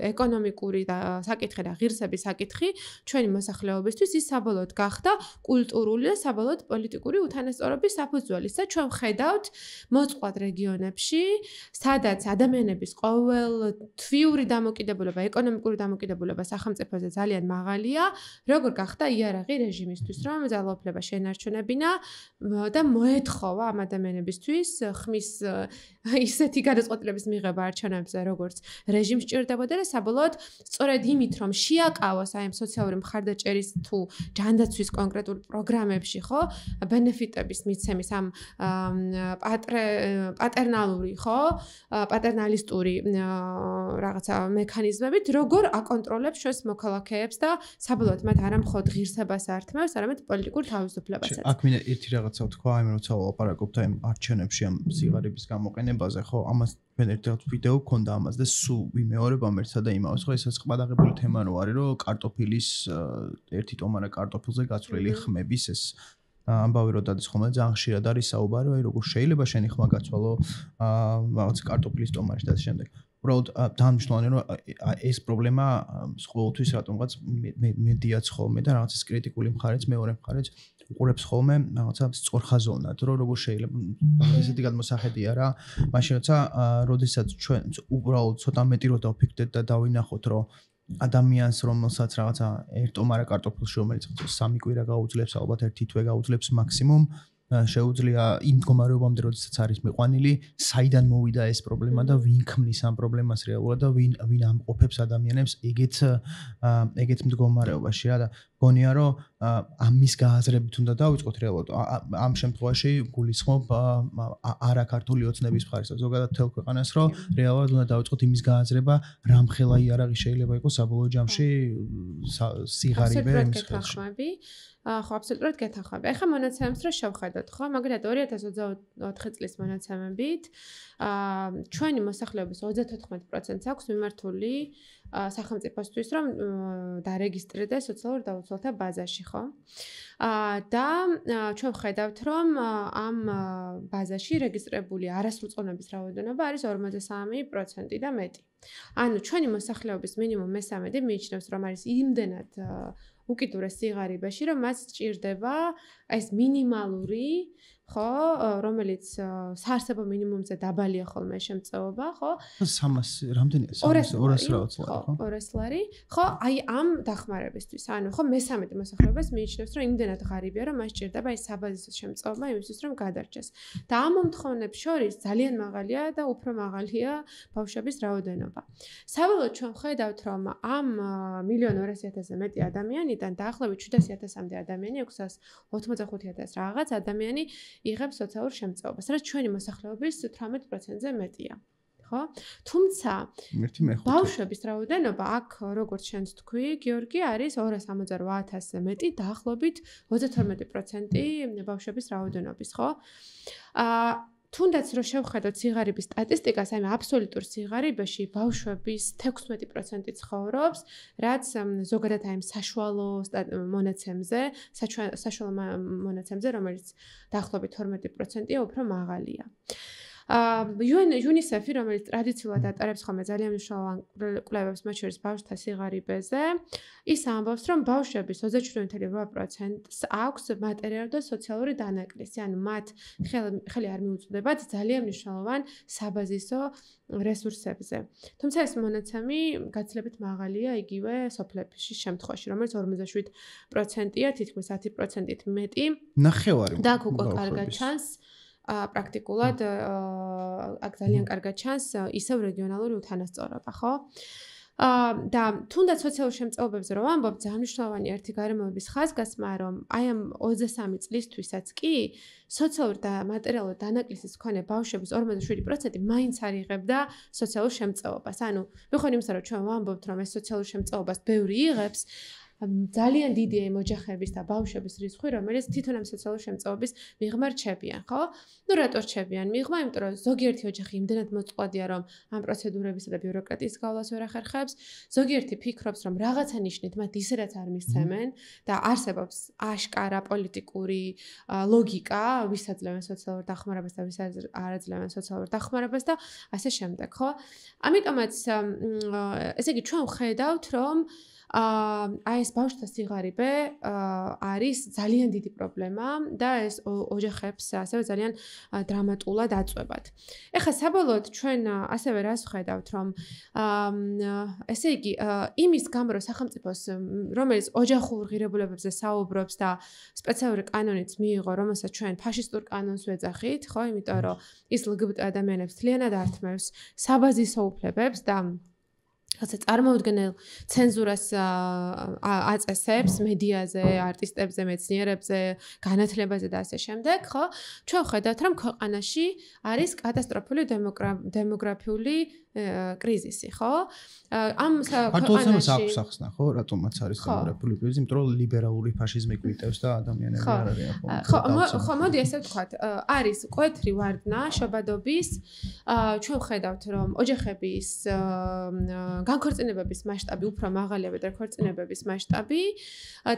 ეკონომიკური და საკითხი და ღირსების საკითხი ჩვენი მოსახლეობისთვის, ის საბოლოოდ გახდა კულტურული და საბოლოოდ პოლიტიკური უთანასწორობის საფუძველი. და ჩვენ ხედავთ მოწყვლად რეგიონებში, სადაც ადამიანების ყოველთვიური დამოკიდებულება, ეკონომიკური დამოკიდებულება სახელმწიფოზე ძალიან მაღალია, როგორ გახდა იარაღი რეჟიმისთვის, რომ ძალაუფლება შეენარჩუნებინა და მოეთხოვა ამ ადამიანებისთვის ხმის ისეთი გადაწყვეტილების მიღება არჩევნებზე, როგორც რეჟიმს სჭირდებოდა და საბოლოოდ სწორედ იმით, რომ შეაკავოს აი ამ სოციალური მხარდაჭერის თუ ჯანდაცვის კონკრეტულ პროგრამებში, ხო, ბენეფიტების მიცემის ამ პატერნალური, ხო, პატერნალისტური რაღაცა მექანიზმებით, როგორ აკონტროლებს ჩვენს მოქალაქეებს და საბოლოოდ მათ არა მხოლოდ ღირსებას ართმევს, არამედ პოლიტიკურ თავისუფლებასაც. აქ მინდა ერთი რაღაცა ვთქვა, აი მე როცა ვლაპარაკობთ აი არჩევნებში ამ სიღარიბის გამოყენებაზე, ხო, ამას მე ერთი ვიდეო გქონდა ამას და სულ ვიმეორებ ამერსა და იმავეს, ხო, ესაც ყბადაღებული თემა რო არის, რომ კარტოფილის ერთი ტომარა კარტოფილზე გაცვლილი ხმების ეს ამბავი რო დადის ხოლმე ძალიან ხშირად არის საუბარი, აი როგორ შეიძლება შენი ხმა გაცვალო რაღაც კარტოფილის ტომარში და ასე შემდეგ. უბრალოდ ძალიან მნიშვნელოვანია რომ ეს პრობლემა ყოველთვის რატომღაც მედიაც ხოლმე და რაღაც ეს კრიტიკული მხარეც, მეორე მხარეც უყურებს ხოლმე რაღაცა სწორხაზოვნად, რომ როგორ შეიძლება ესეთი გადმოსახედია რა, მაშინ როდესაც ჩვენ უბრალოდ ცოტა მეტი რო დავფიქრდეთ და დავინახოთ, რომ ადამიანს რომელსაც რაღაცა ერთ ტომარა კარტოფილში რომელიც 3 კვირა გაუძლებს, ალბათ 1 თვე გაუძლებს მაქსიმუმ, შეუძლია იმ მდგომარეობამდე, როდესაც არის მიყვანილი, საიდან მოვიდა ეს პრობლემა და ვინ ქმნის ამ პრობლემას რეალურად და ვინ ამყოფებს ადამიანებს ეგეთ მდგომარეობაში რა და გონია რომ ამის გააზრებით უნდა დავიწყოთ რეალურად ამ შემთხვევაში გულისხმობ არაქართული ოცნების მხარეს ზოგადად მთელ ქვეყანას რომ რეალურად უნდა დავიწყოთ იმის გააზრება რამხელა იარაღი შეიძლება იყოს საბოლოო ჯამში სიღარიბე იმის ხელში ხო აბსოლუტურად გეთანხმები. ეხლა მონაცემებს რო შევხედოთ, ხო, მაგალითად 2024 წლის მონაცემებით ჩვენი მოსახლეობის 34% აქვს მიმართული სახელმწიფოსთვის, რომ დარეგისტრირდეს სოციალურ დაუცველთა ბაზაში, ხო? და ჩვენ ვხედავთ, რომ ამ ბაზაში რეგისტრირებული არასრულწლოვნების რაოდენობა არის 53% და მეტი. ანუ ჩვენი მოსახლეობის მინიმუმ 1/3 მიიჩნევს, რომ არის იმდენად უკიდურეს სიღარიბეში, რომ მას სჭირდება ეს მინიმალური, ხო, რომელიც საარსებო მინიმუმზე დაბალია ხოლმე შემწეობა, ხო? 300 რამდენია? 200 რაღაც ლარი, ხო? 200 ლარი. ხო, აი ამ დახმარებისთვის. ანუ ხო, 1/3 მოსახლეობას მიიჩნევს, რომ იმდენად ღარიბია, რომ მას სჭირდება ეს საბაზისო შემწეობა იმისთვის, რომ გადარჩეს. და ამ მომთხოვნებს შორის ძალიან მაღალია და უფრო მაღალია ბავშვების რაოდენობა. საბოლოოდ ჩვენ ვხედავთ, რომ ამ 1.200.000-ზე მეტი ადამიანიდან დაახლოებით 700.000-მდე ადამიანი 685.000 რაღაც ადამიანი იღებს სოციალურ შემწეობას, რაც ჩვენი მოსახლეობის 18%-ზე მეტია. ხო? თუმცა ბავშვების რაოდენობა აქ როგორც შენც თქვი, გიორგი, არის 268.000-ზე მეტი, დაახლოებით 32% ბავშვების რაოდენობის, ხო? თუნდაც რო შევხედოთ სიღარიბის სტატისტიკას, აი აბსოლუტურ სიღარიბეში ბავშვების 16% ცხოვრობს, რაც ზოგადად აი საშუალო მონაცემზე, საშუალო მონაცემზე, რომელიც დაახლოებით 12%-ია, უფრო მაღალია. UNICEF-ი, რომელიც ტრადიციულად ატარებს ხოლმე ძალიან მნიშვნელოვან კვლევებს, მათ შორის ბავშვთა სიღარიბეზე, ის ამბობს, რომ ბავშვების 27.8%-ს აქვს მატერიალური და სოციალური დანაკლისი, ანუ მათ ხელი არ მიუწვდებათ ძალიან მნიშვნელოვან საბაზისო რესურსებზე. თუმცა ეს მონაცემი გაცილებით მაღალია იგივე სოფლებში შემთხვევაში, რომელიც 47%-ია, თითქმის 10%-ით მეტი. ნახევარი. და უკვე კარგად ჩანს პრაქტიკულად აქ ძალიან კარგად ჩანს ისევ რეგიონალური უთანასწორობა, ხო? და თუნდაც სოციალურ შემწეობებზე რომ ამბობ, ძალიან მნიშვნელოვანი ერთი გარემოების ხაზგასმა, რომ აი ამ 23 წლისთვისაც კი სოციალური და მატერიალური დანაკლისის მქონე ბავშვების 47% მაინც არ იღებდა სოციალურ შემწეობას. ანუ მიხარ იმისა, რომ ჩვენ ვამბობთ, რომ ეს სოციალურ შემწეობას ბევრი იღებს, ძალიან დიდია იმ ოჯახების და ბავშვების რიცხვი, რომელიც თვითონ ამ სოციალურ შემწეობის მიღმა რჩებიან, ხო? ნუ რატო რჩებიან მიღმა? იმიტომ რომ ზოგიერთი ოჯახი იმდენად მოწყვლადია, რომ ამ პროცედურებისა და ბიუროკრატიის გავლას ვერ ახერხებს, ზოგიერთი ფიქრობს, რომ რაღაცა ნიშნით მათ ისედაც არ მისცემენ და არსებობს აშკარა პოლიტიკური ლოგიკა, ვის აძლევენ სოციალურ დახმარებას და ვის არ აძლევენ სოციალურ დახმარებას და ასე შემდეგ, ხო? ამიტომაც ესე იგი ჩვენ ვხედავთ, რომ აი ეს ბავშვთა სიღარიბე არის ძალიან დიდი პრობლემა და ეს ოჯახებს ასევე ძალიან დრამატულად აწვევად. ეხლა საბოლოოდ ჩვენ ასევე რას ვხედავთ, რომ ესე იგი იმის გამო რომ სახელმწიფოს რომელიც ოჯახურ ღირებულებებზე საუბრობს და სპეციალური კანონიც მიიღო, რომელსაც ჩვენ ფაშისტურ კანონს ვეძახით, ხო, იმიტომ რომ ის LGBT ადამიანებს თლიანად ართმევს საბაზისო უფლებებს და რასაც წარმოუდგენელ ცენზურას აწესებს მედიაზე, არტისტებზე, მეცნიერებზე, განათლებაზე და ასე შემდეგ, ხო? ჩვენ ხედავთ, რომ ქვეყანაში არის კატასტროფული დემოგრაფიული კრიზისი, ხო? ამ ქვეყანაში აქვს ახსნა, ხო, რატომაც არის დემოგრაფიული კრიზისი, იმიტომ რომ ლიბერალური ფაშიზმი კვიტებს და ადამიანები არ არიან, ხო? ხო, მოდი ესე ვთქვათ, არის კვეთრი ვარდნა შობადობის, ჩვენ ხედავთ, რომ ოჯახების განქორწინებების მასშტაბი უფრო მაღალია ვიდრე ქორწინებების მასშტაბი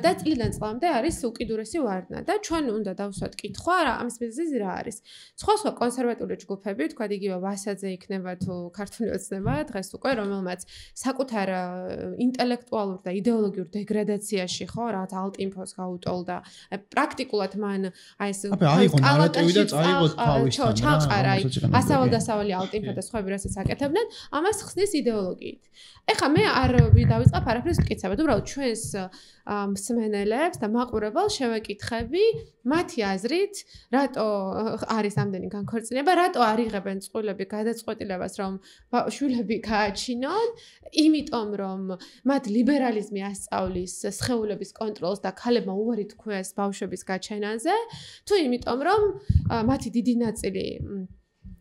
და წლიდან წლამდე არის უკიდურესი ვარდნა და ჩვენ უნდა დავსვათ კითხვა რა ამის მიზეზი რა არის. სხვა კონსერვატული ჯგუფები, თქვა იგივე ვასაძე იქნება თუ ქართული ოცნება დღეს უკვე რომელმაც საკუთარ ინტელექტუალურ და იდეოლოგიურ დეგრადაციაში ხო რაც ალტინფოს გაუტოლდა პრაქტიკულად მან აი ეს აიღო ნარატივი და წაიღო თავისთან ჩაყარა ასავალ-დასავალი ალტინფო და სხვები რასაც აკეთებდნენ ამას ხსნის იდეოლოგიით ეხლა მე არ დავიწყებ არაფერს ვკიცებად, უბრალოდ ჩვენს მსმენელებს და მაყურებელს შევეკითხები მათი აზრით, რატო არის ამდენი განქორწინება, რატო არ იღებენ წყვილები გადაწყვეტილებას, რომ შვილები გააჩინონ, იმიტომ რომ მათ ლიბერალიზმი ასწავლის სხეულების კონტროლს და ქალებმა უარი თქვეს ბავშვების გაჩენაზე, თუ იმიტომ რომ მათი დიდი ნაწილი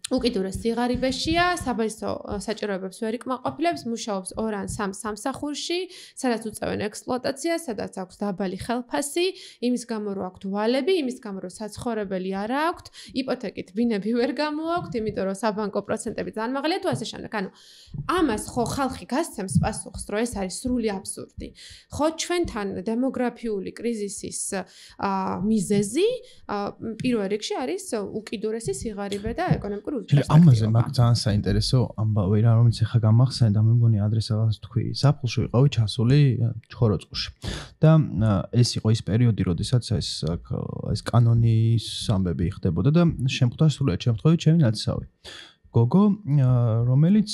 უკიდურეს სიღარიბეშია, საბაჟო საჭიროებებს ვერ იკმაყოფილებს, მუშაობს 2 ან 3 სამსახურში, სადაც უწევენ ექსპლუატაციას, სადაც აქვს დაბალი ხელფასი, იმის გამო რომ აქვთ ვალები, იმის გამო რომ საცხოვრებელი არ აქვთ, იპოთეკით ბინები ვერ გამოაქვთ, იმიტომ რომ საბანკო პროცენტები ძალიან მაღალია თუ ასე შემდეგ. ანუ ამას ხო ხალხი გასცემს პასუხს, რომ ეს არის სრული აბსურდი. ხო ჩვენთან დემოგრაფიული კრიზისის მიზეზი პირველ რიგში არის უკიდურესი სიღარიბე და ეკონომიკური ამაზე მაგ ძალიან საინტერესო ამბავი რა, რომელიც ახლა გამახსენე და მე მგონი ადრესალას თქვი. საფულში ვიყავი ჩასული ჩხოროწყუში. და ეს იყო ის პერიოდი, როდესაც ეს კანონის ამბები ხდებოდა და შემხვდა სრულად შემთხვევით ჩემი ნაცისავი. გოგო, რომელიც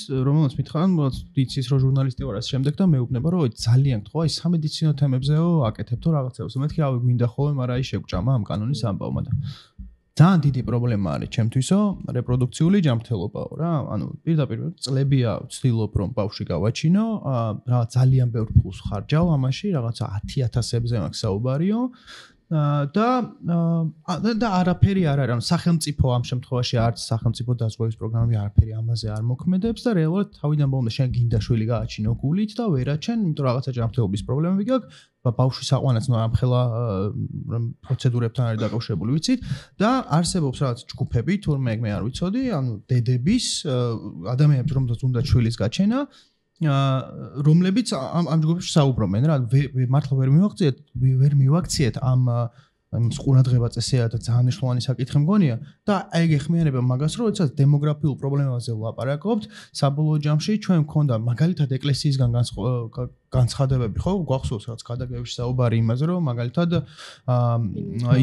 მითხარან, იცის რომ ჟურნალისტი ვარ ასე შემდეგ და მეუბნება რომ ძალიან გთხოვა ის სამედიცინო თემებზეო აკეთებთო რაღაცეებს. მეთქი რავი გვინდა ხოლმე, მაგრამ აი შეგჭამა ამ კანონის ამბავმა და ძალიან დიდი პრობლემა არის ჩემთვისო, რეპროდუქციული ჯანმრთელობაო რა. ანუ პირდაპირ წლებია ვცდილობ რომ ბავშვი გავაჩინო, რაღაც ძალიან ბევრ ფულს ხარჯავ ამაში, რაღაცა 10,000-ებზე მაქვს საუბარიო. და არაფერი არ არის, ანუ სახელმწიფო ამ შემთხვევაში არც სახელმწიფო დაზღვევის პროგრამები არაფერი ამაზე არ მოქმედებს და რეალურად თავიდან ბოლომდე შენ გინდა შვილი გააჩინო გულით და ვერაჩენ, იმიტომ რაღაცა ჯანმრთელობის პრობლემები გაქვს. ბავშვის აყვანაც ამხელა პროცედურებთან არის დაკავშირებული, ვიცით და არსებობს რაღაც ჯგუფები, თურმე მე არ ვიცოდი, ანუ დედების ადამიანებს რომელთაც უნდა შვილის გაჩენა, რომლებიც ამ ჯგუფებში საუბრობენ რა, მართლა ვერ მივაქციეთ ამ ყურადღება წესია და ძალიან მნიშვნელოვანი საკითხი მგონია და აი გეხმიანება მაგას რომ როდესაც დემოგრაფიულ პრობლემებზე ვლაპარაკობთ, საბოლოო ჯამში ჩვენ მქონდა მაგალითად ეკლესიისგან განცხადებები, ხო, გვახსოვს რაც გადაგებაში საუბარი იმაზე, რომ მაგალითად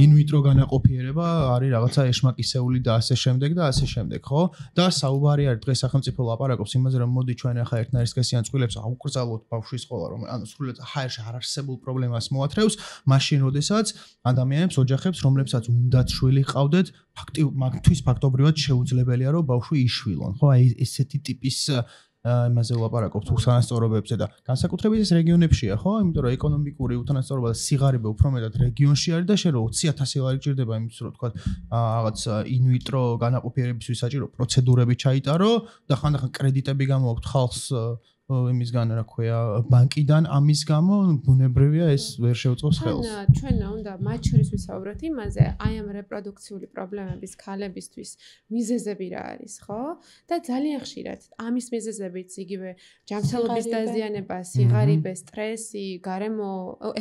ინვიტრო განაყოფიერება არის რაღაცა ეშმაკისეული და ასე შემდეგ და ასე შემდეგ, ხო? და საუბარი არის დღეს სახელმწიფო ლაპარაკობს იმაზე, რომ მოდი ჩვენ ახლა ერთნაირსკესიან წყვილებს აუკრძალოთ ბავშვის ყოლა, რომ ანუ სრულად ჰაერში არ არსებულ პრობლემას მოათრევს, მაშინ როდესაც ადამიანებს ოჯახებს, რომლებსაც უნდათ შვილი ყავდეთ, მაგთვის ფაქტობრივად შეუძლებელია, რომ ბავშვი იშვილონ, ხო? აი ესეთი ტიპის იმაზე ვლაპარაკობთ უსანასწორობებზე და განსაკუთრებით ეს რეგიონებშია, ხო? იმიტომ რომ ეკონომიკური უთანასწორობა და სიღარიბე უფრო მეტად რეგიონში არის და შენ რო 20,000 ლარი გჭირდება იმის რომ თქვა რაღაც ინვიტრო განაყოფიერებისთვის საჭირო პროცედურები ჩაიტარო და ხანდახან კრედიტები გამოვაქვთ ხალხს იმისგან რა ქვია ბანკიდან ამის გამო ბუნებრივია ეს ვერ შეუწყობს ხელს. ჩვენ უნდა მათ შორის ვისაუბროთ იმაზე, აი ამ რეპროდუქციული პრობლემების ქალებისთვის მიზეზები რა არის, ხო? და ძალიან ხშირად ამის მიზეზებიც იგივე ჯანმრთელობის დაზიანება, სიღარიბე, სტრესი, გარემო,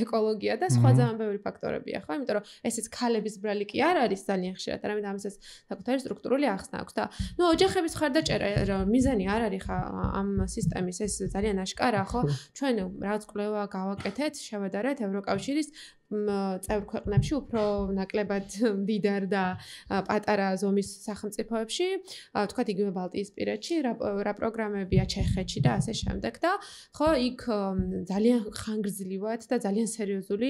ეკოლოგია და სხვა ძალიან ბევრი ფაქტორებია, ხო? იმიტომ რომ ესეც ქალების ბრალი კი არ არის ძალიან ხშირად, არამედ ამასაც საკუთარი სტრუქტურული ახსნა აქვს და ნუ ოჯახების ხარდაჭერა მიზანი არ არის ხა ამ სისტემის ეს ძალიან აშკარაა, ხო? ჩვენ რაღაც კვლევა გავაკეთეთ, შევადარეთ ევროკავშირის წევრ ქვეყნებში უფრო ნაკლებად მდიდარ და პატარა ზომის სახელმწიფოებში, თქვათ იგივე ბალტიისპირეთში, რა პროგრამებია ჩეხეთში და ასე შემდეგ და ხო, იქ ძალიან ხანგრძლივად და ძალიან სერიოზული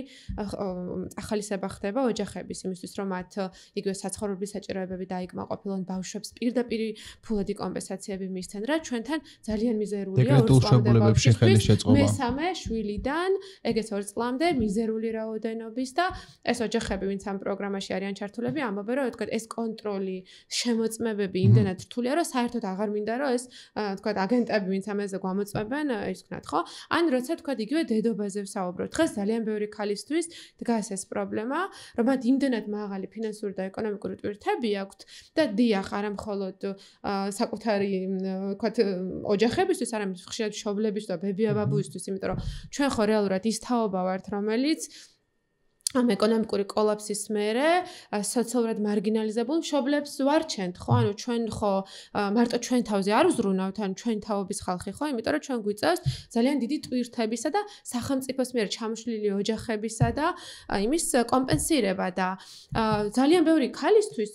ახალისება ხდება ოჯახების იმისთვის, რომ მათ იგივე საცხოვრებლის საჭიროებები დაიკმაყოფილონ, ბავშვებს პირდაპირ ფულადი კომპენსაციები მისცენ, რა ჩვენთან ძალიან მიზერულია 2 წლამდე ბავშვისთვის, მესამე შვილიდან, ეგეც 2 წლამდე მიზერული რაოდენობა და ეს ოჯახები, ვინც ამ პროგრამაში არიან ჩართულები, ამბობენ, რომ თქვა ეს კონტროლი, შემოწმებები იმდენად რთულია, რომ საერთოდ აღარ მინდა, რომ ეს თქვა აგენტები, ვინც ამაზე გვამოწმებენ, ის ვქნათ, ხო? ან როცა თქვა იგივე დედობაზე ვსაუბრობთ, დღეს ძალიან ბევრი ქალისთვის დგას ეს პრობლემა, რომ მათ იმდენად მაღალი ფინანსური და ეკონომიკური ტვირთები აქვთ და დიახ, არა მხოლოდ საკუთარი თქვა ოჯახებისთვის, არამედ ხშირად მშობლების და ბებია-ბაბუისთვის, იმიტომ რომ ჩვენ ხო რეალურად ის თაობა ვართ, რომელიც ამ ეკონომიკური კოლაფსის მერე სოციალურად მარგინალიზებულ მშობლებს ვარჩენთ, ხო? ანუ ჩვენ ხო მარტო ჩვენ თავზე არ უზრუნავთ, ანუ ჩვენ თაობის ხალხი ხო? იმიტომ რომ ჩვენ გვიწევს ძალიან დიდი ტვირთებისა და სახელმწიფოს მიერ ჩამოშლილი ოჯახებისა და იმის კომპენსირება და ძალიან ბევრი ქალისთვის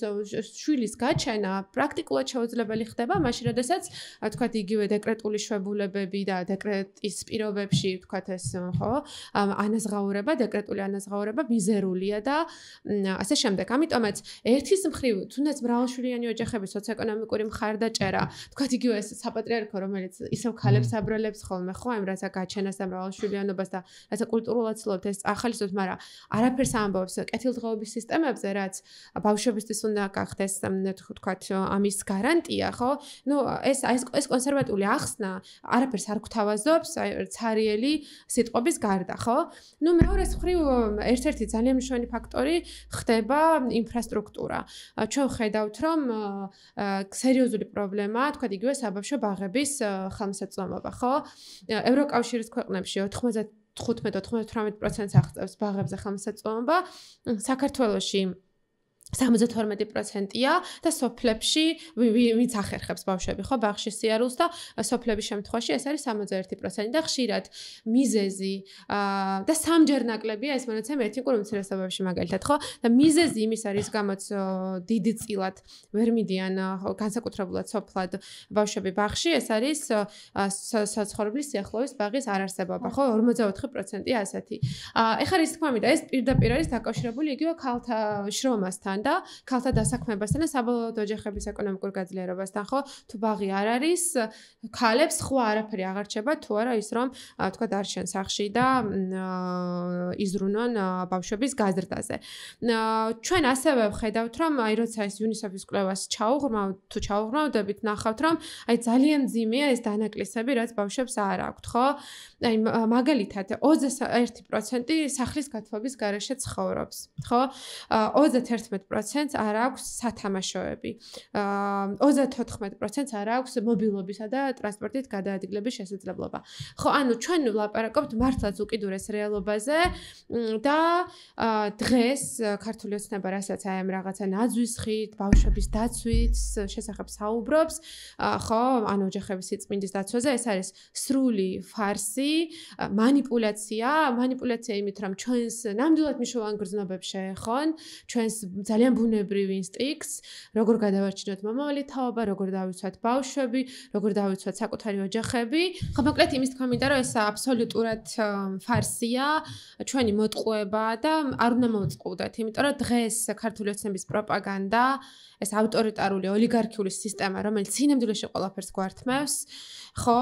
შვილის გაჩენა პრაქტიკულად შეუძლებელი ხდება, მაშინ როდესაც თქვათ იგივე დეკრეტული შვებულებები და დეკრეტის პირობებში თქვათ ეს ხო? ანაზღაურება, დეკრეტული ანაზღაურება მიზერულია და ასე შემდეგ. ამიტომაც ერთის მხრივ თუნდაც მრავალშვილიანი ოჯახების სოციოეკონომიკური მხარდაჭერა, თქვათ იგივე ეს საპატრიარქო, რომელიც ისევ ქალებს აბრალებს ხოლმე, ხო, ამ რაცა გაჩენას და მრავალშვილიანობას და რაცა კულტურულად ცდილობთ ეს ახალისოთ, მაგრამ არაფერს ამბობს კეთილდღეობის სისტემებზე, რაც ბავშვებისთვის უნდა გახდეს, თქვათ, ამის გარანტია, ხო? ნუ ეს კონსერვატული ახსნა არაფერს არ გვთავაზობს, ცარიელი სიტყვების გარდა, ხო? ნუ მეორეს მხრივ ერთ-ერთი ძალიან მნიშვნელოვანი ფაქტორი ხდება ინფრასტრუქტურა. ჩვენ ხედავთ, რომ სერიოზული პრობლემაა, თქვა იგივე საბავშვო ბაღების ხელმისაწვდომობა, ხო? ევროკავშირის ქვეყნებში 95-98% აღწევს ბაღებზე ხელმისაწვდომობა. საქართველოში 72%-ია და სოფლებში ვინც ახერხებს ბავშვები ხო ბაღში სიარულს და სოფლების შემთხვევაში ეს არის 61% და ხშირად მიზეზი და სამჯერ ნაკლებია ეს მონაცემი ეთნიკურ უმცირესობებში მაგალითად ხო და მიზეზი იმის არის გამოც დიდწილად ვერ მიდიან განსაკუთრებულად სოფლად ბავშვები ბაღში ეს არის საცხოვრებლის სიახლოვის ბაღის არარსებობა ხო 44%-ია ასეთი. ეხლა ის თქმა მინდა ეს პირდაპირ არის დაკავშირებული იგივე ქალთა შრომასთან და ქალთა დასაქმებასთან და საბოლოოდ ოჯახების ეკონომიკურ გაძლიერებასთან, ხო? თუ ბაღი არ არის, ქალებს ხო არაფერი აღარჩება, თუ არა ის რომ თქვა დარჩენ სახლში და იზრუნონ ბავშვების გაზრდაზე. ჩვენ ასევე ვხედავთ, რომ აი როცა ეს UNICEF-ის კვლევას ჩაუღრმავდებით, ნახავთ, რომ აი ძალიან მძიმეა ეს დანაკლისები, რაც ბავშვებს არ აქვთ, ხო? აი მაგალითად 21% სახლის გათბობის გარეშე ცხოვრობს, ხო? 31% არ აქვს სათამაშოები. 34% არ აქვს მობილობისა და ტრანსპორტით გადაადგილების შესაძლებლობა. ხო, ანუ ჩვენ ვლაპარაკობთ მართლაც უკიდურეს რეალობაზე და დღეს ქართული ოცნება რასაც აი ამ რაღაცა ნაძვის ხით, ბავშვების დაცვით შესახებ საუბრობს, ხო, ანუ ოჯახების სიწმინდის დაცვაზე, ეს არის სრული ფარსი, манипуляция იმით, რომ ჩვენს ნამდვილად მნიშვნელოვან გრძნობებს შეეხონ, ჩვენს ძალიან ბუნებრივ ინსტინქტს, როგორ გადავარჩინოთ მომავალი თაობა, როგორ დავიცვათ ბავშვები, როგორ დავიცვათ საკუთარი ოჯახები. ხო, მოკლედ იმის თქმა მინდა, რომ ეს აბსოლუტურად ფარსია, ჩვენი მოტყუება და არ უნდა მოვწყუდეთ, იმიტომ რომ დღეს ქართული ოცნების პროპაგანდა, ეს ავტორიტარული ოლიგარქიული სისტემა, რომელიც სინამდვილეში ყველაფერს გვართმევს, ხო,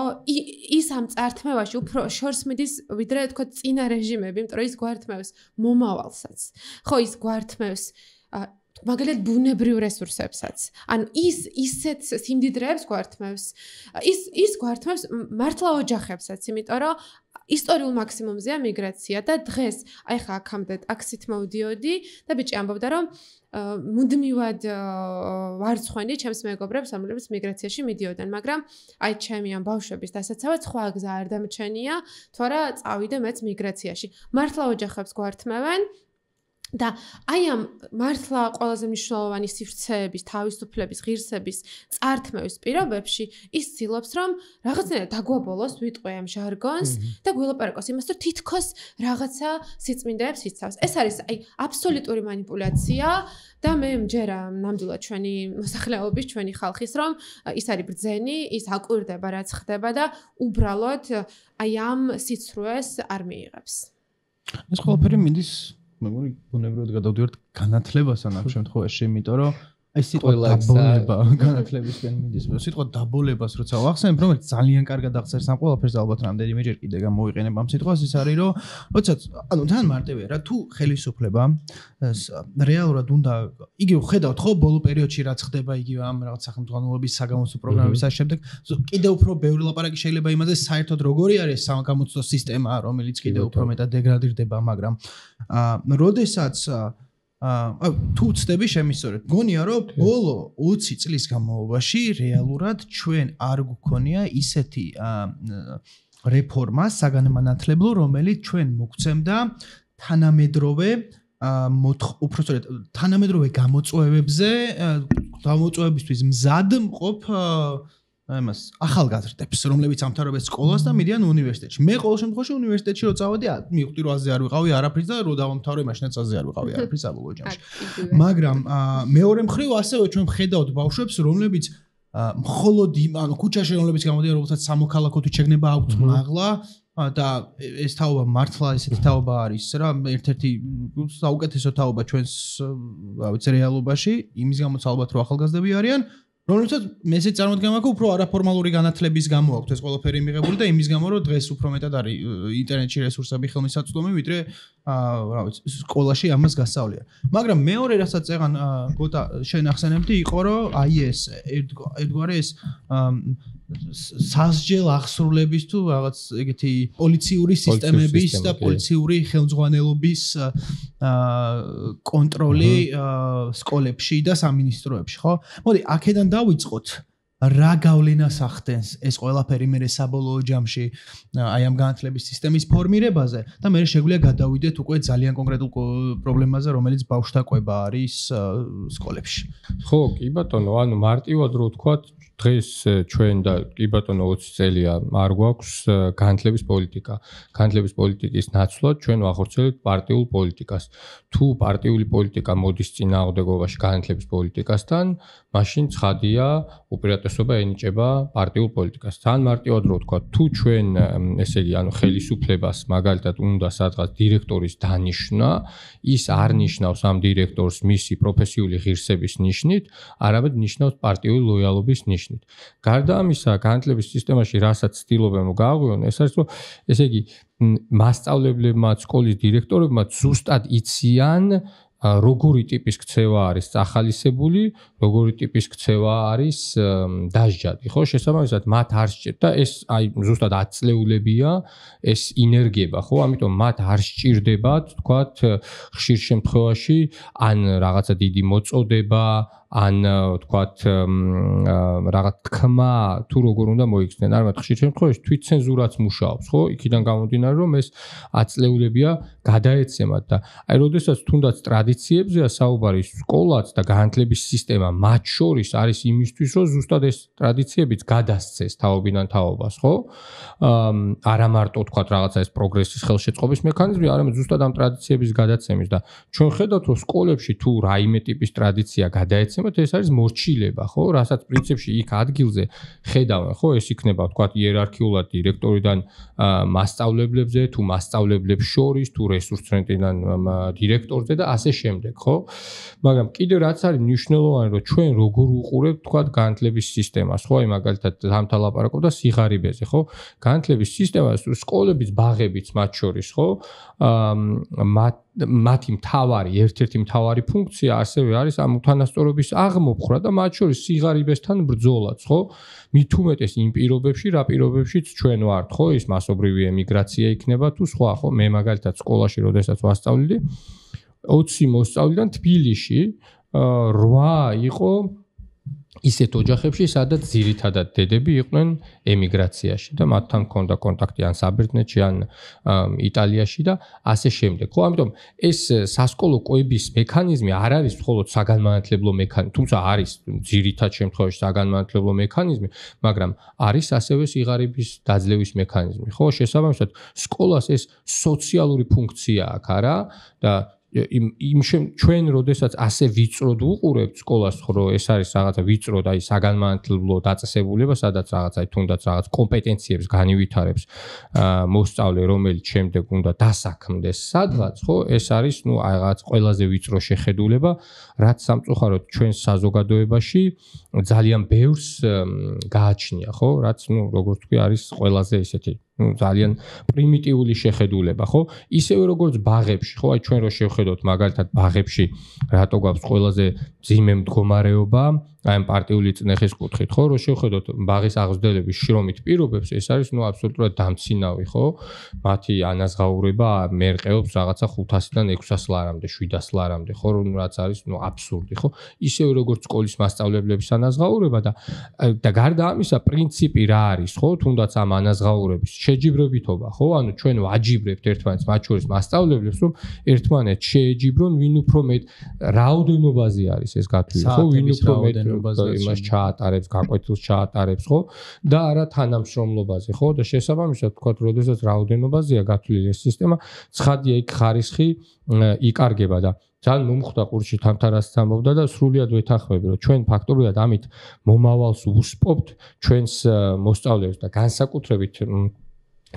ის ამ წართმევაში უფრო შორს მიდის, ვიდრე თქვა წინა რეჟიმები, იმიტომ რომ ის გვართმევს მომავალსაც. ხო, ის გვართმევს მაგალითად ბუნებრივ რესურსებსაც. ანუ ისეთ სიმდიდრეებს გვართმევს. ის გვართმევს მართლა ოჯახებსაც, იმიტომ რომ ისტორიულ მაქსიმუმზეა მიგრაცია და დღეს აი ხა აქამდე ტაქსით მოვდიოდი და ბიჭი ამბობდა რომ მუდმივად ვარცხვენი ჩემს მეგობრებს, რომლებიც მიგრაციაში მიდიოდნენ, მაგრამ აი ჩემი ამ ბავშვების დასაცავად სხვა გზა არ დამჩენია, თუ არა წავიდე მეც მიგრაციაში. მართლა ოჯახებს გვართმევენ და აი ამ მართლა ყველაზე მნიშვნელოვანი სივრცეების, თავისუფლების, ღირსების წართმევის პირობებში ის ცდილობს, რომ რაღაცნაირად დაგვაბოლოს ვიტყვე ამ ჟარგონს და გველაპარაკოს იმას, რომ თითქოს რაღაცა სიწმინდეებს იცავს. ეს არის აი აბსოლუტური манипуляция და მე მჯერა ნამდვილად ჩვენი მოსახლეობის, ჩვენი ხალხის, რომ ის არის ბრძენი, ის აკვირდება რაც ხდება და უბრალოდ აი ამ სიცრუეს არ მიიღებს. ეს ყველაფერი მიდის მეგონი ბუნებრივად გადავდივართ განათლებასთან ამ შემთხვევაში, იმიტომ რომ აი სიტყვა დაბოლება განათლებისკენ მიდის. სიტყვა დაბოლებას როცა ვახსენებ, რომელიც ძალიან კარგად აღწერს ამ ყველაფერს, ალბათ რამდენიმეჯერ კიდე გამოვიყენებ ამ სიტყვას, ის არის რომ როცა ანუ თან მარტივია რა, თუ ხელისუფლება რეალურად უნდა იგივე ხედავთ ხო ბოლო პერიოდში რაც ხდება იგივე ამ რაღაც სახელმწიფოების საგამოცდო პროგრამების შემდეგ კიდე უფრო ბევრი ლაპარაკი შეიძლება იმაზე საერთოდ როგორი არის საგამოცდო სისტემა, რომელიც კიდე უფრო მეტად დეგრადირდება, მაგრამ როდესაც თუ ვწდები შემისწორეთ, გონია რომ ბოლო 20 წლის განმავლობაში რეალურად ჩვენ არ გვქონია ისეთი რეფორმა საგანმანათლებლო, რომელიც ჩვენ მოგცემდა თანამედროვე უпростоრეთ თანამედროვე გამოწვევებზე გამოწვევებისთვის მზად მყოფ ამას ახალგაზრდებს, რომლებიც ამთავრებენ სკოლას და მიდიან უნივერსიტეტში. მე ყოველ შემთხვევაში უნივერსიტეტში რო წავედი, მივხვდი რომ აზე არ ვიყავი არაფრის და რო დავამთავრე მაშინაც აზე არ ვიყავი არაფრის საბოლოო ჯამში. მაგრამ მეორე მხრივ ასევე ჩვენ ვხედავთ ბავშვებს, რომლებიც მხოლოდ ქუჩაში რომლებიც გამოდიან, რომელსაც სამოქალაქო თუ შეგნება აქვთ მაღლა და ეს თაობა მართლა ესეთი თაობა არის რა, ერთ-ერთი საუკეთესო თაობა ჩვენს რა ვიცი რეალობაში, იმის გამოც ალბათ რომ ახალგაზრდები არიან, რომელსაც მესეც წარმოდგენა მაქვს უფრო არაფორმალური განათლების გამო აქვს ეს ყველაფერი მიღებული და იმის გამო რომ დღეს უფრო მეტად არის ინტერნეტში რესურსები ხელმისაწვდომი, ვიდრე რა ვიცი სკოლაში ამას გასწავლია. მაგრამ მეორე რასაც წეგან გოტა შენ ახსენებდი იყო რომ აი ეს ერთგვარი ეს სასჯელ აღსრულების თუ რაღაც ეგეთი პოლიციური სისტემების და პოლიციური ხელმძღვანელობის კონტროლი სკოლებში და სამინისტროებში, ხო? მოდი, აქედან დავიწყოთ. რა გავლენას ახდენს ეს ყველაფერი მე საბოლოო ჯამში აი ამ განათლების სისტემის ფორმირებაზე და მე შეგვიძლია გადავიდეთ უკვე ძალიან კონკრეტულ პრობლემაზე, რომელიც ბავშვთა კვება არის სკოლებში. ხო, კი ბატონო, ანუ მარტივად რო ვთქვათ, დღეს ჩვენ და კი ბატონო 20 წელია არ გვაქვს განათლების პოლიტიკა. განათლების პოლიტიკის ნაცვლად ჩვენ ვახორციელებთ პარტიულ პოლიტიკას. თუ პარტიული პოლიტიკა მოდის წინააღმდეგობაში განათლების პოლიტიკასთან, მაშინ ცხადია უპირატესობა ენიჭება პარტიულ პოლიტიკას. თან მარტივად რო ვთქვათ, თუ ჩვენ ესე იგი ანუ ხელისუფლებას მაგალითად უნდა სადღაც დირექტორის დანიშვნა, ის არ ნიშნავს ამ დირექტორს მისი პროფესიული ღირსების ნიშნით, არამედ ნიშნავს პარტიული ლოიალობის ნიშნით. გარდა ამისა, განათლების სისტემაში რასაც ცდილობენ რომ გააღვიონ, ეს არის რომ ესე იგი მასწავლებლებმა, სკოლის დირექტორებმა ზუსტად იციან როგორი ტიპის ქცევა არის ახალისებული, როგორი ტიპის ქცევა არის დასჯადი, ხო? შესაბამისად, მათ არ სჭირდება და ეს აი ზუსტად აწლეულებია, ეს ინერგება, ხო? ამიტომ მათ არ სჭირდებათ, თქვათ, ხშირ შემთხვევაში ან რაღაცა დიდი მოწოდება, ან თქვათ რაღაც თქმა თუ როგორ უნდა მოიქცნენ. არამედ ხშირ შემთხვევაში თვითცენზურაც მუშაობს, ხო? იქიდან გამომდინარე, რომ ეს აწლეულებია გადაეცემათ და აი როდესაც თუნდაც ტრადიციებზეა საუბარი, სკოლაც და განათლების სისტემა მათ შორის არის იმისთვის, რომ ზუსტად ეს ტრადიციებიც გადასცეს თაობიდან თაობას, ხო? არა მარტო თქვათ რაღაცა ეს პროგრესის ხელშეწყობის მექანიზმი, არამედ ზუსტად ამ ტრადიციების გადაცემის და ჩვენ ხედავთ, რომ სკოლებში თუ რაიმე ტიპის ტრადიცია გადაეცემათ, ეს არის მორჩილება, ხო? რასაც პრინციპში იქ ადგილზე ხედავენ, ხო? ეს იქნება თქვათ იერარქიულად დირექტორიდან მასწავლებლებზე თუ მასწავლებლებს შორის თუ რესურსცენტრიდან დირექტორზე და ასე შემდეგ, ხო? მაგრამ კიდევ რაც არის მნიშვნელოვანი, რომ ჩვენ როგორ უყურებთ თქვათ განათლების სისტემას, ხო? აი მაგალითად სამთა ლაპარაკობ და სიღარიბეზე, ხო? განათლების სისტემას სკოლებიც, ბაღებიც მათ შორის, ხო? მათი ერთ-ერთი მთავარი ფუნქცია ასევე არის ამ უთანასწორობის აღმოფხვრა და მათ შორის სიღარიბესთან ბრძოლაც, ხო? მით უმეტეს იმ პირობებში, რა პირობებშიც ჩვენ ვართ, ხო? ის მასობრივი ემიგრაცია იქნება თუ სხვა, ხო? მე მაგალითად სკოლაში როდესაც ვასწავლდი 20 მოსწავლიდან თბილისში 8 იყო ისეთ ოჯახებში, სადაც ძირითადად დედები იყვნენ ემიგრაციაში და მათთან ჰქონდა კონტაქტი ან საბერძნეთში, ან იტალიაში და ასე შემდეგ. ხო, ამიტომ ეს სასკოლო კვების მექანიზმი არ არის მხოლოდ საგანმანათლებლო მექანიზმი, თუმცა არის ძირითად შემთხვევაში საგანმანათლებლო მექანიზმი, მაგრამ არის ასევე სიღარიბის დაძლევის მექანიზმი. ხო, შესაბამისად, სკოლას ეს სოციალური ფუნქცია აქვს, არა და ჩვენ როდესაც ასე ვიწროდ უყურებთ სკოლას, რომ ეს არის რაღაცა ვიწროდ, აი საგანმანათლებლო დაწესებულება, სადაც რაღაცა თუნდაც რაღაც კომპეტენციებს განივითარებს მოსწავლე, რომელიც შემდეგ უნდა დასაქმდეს სადღაც, ხო? ეს არის, ნუ აი რაღაც ყველაზე ვიწრო შეხედულება, რაც სამწუხაროდ ჩვენს საზოგადოებაში ძალიან ბევრს გააჩნია, ხო? რაც, ნუ როგორც თქვი, არის ყველაზე ისეთი ძალიან პრიმიტიული შეხედულება, ხო? ისევე როგორც ბაღებში, ხო? აი ჩვენ რო შევხედოთ მაგალითად ბაღებში, რატო გვაქვს ყველაზე ძიმე მდგომარეობა, აი ამ პარტიული წნეხის კუთხით, ხო, რომ შევხედოთ ბაღის აღზრდელების შრომით პირობებს, ეს არის აბსოლუტურად დამცინავი, ხო? მათი ანაზღაურება მერყეობს რაღაცა 500-დან 600 ლარამდე, 700 ლარამდე, ხო, რაც არის აბსურდი, ხო? ისევ როგორც სკოლის მასწავლებლების ანაზღაურება და გარდა ამისა პრინციპი რა არის, ხო? თუნდაც ამ ანაზღაურების შეჯიბრებითობა, ხო? ანუ ჩვენ ვაჯიბრებთ ერთმანეთს, მათ შორის მასწავლებლებს, რომ ერთმანეთს შეეჯიბრონ, ვინ უფრო მეტ რაოდენობაზე არის ეს გათვლილი, ხო? ვინ უფრო მეტ იმას ჩაატარებს, გაკვეთილს ჩაატარებს, ხო? და არა თანამშრომლობაზე, ხო? და შესაბამისად, თქვათ, როდესაც რაოდენობაზეა გათვლილი ეს სისტემა, ცხადია იქ ხარისხი იკარგება და ძალიან მომხვდა ყურში თამთარას ამბობდა და სრულიად ვეთანხმები, რომ ჩვენ ფაქტობრივად ამით მომავალს ვუსპობთ ჩვენს მოსწავლეებს და განსაკუთრებით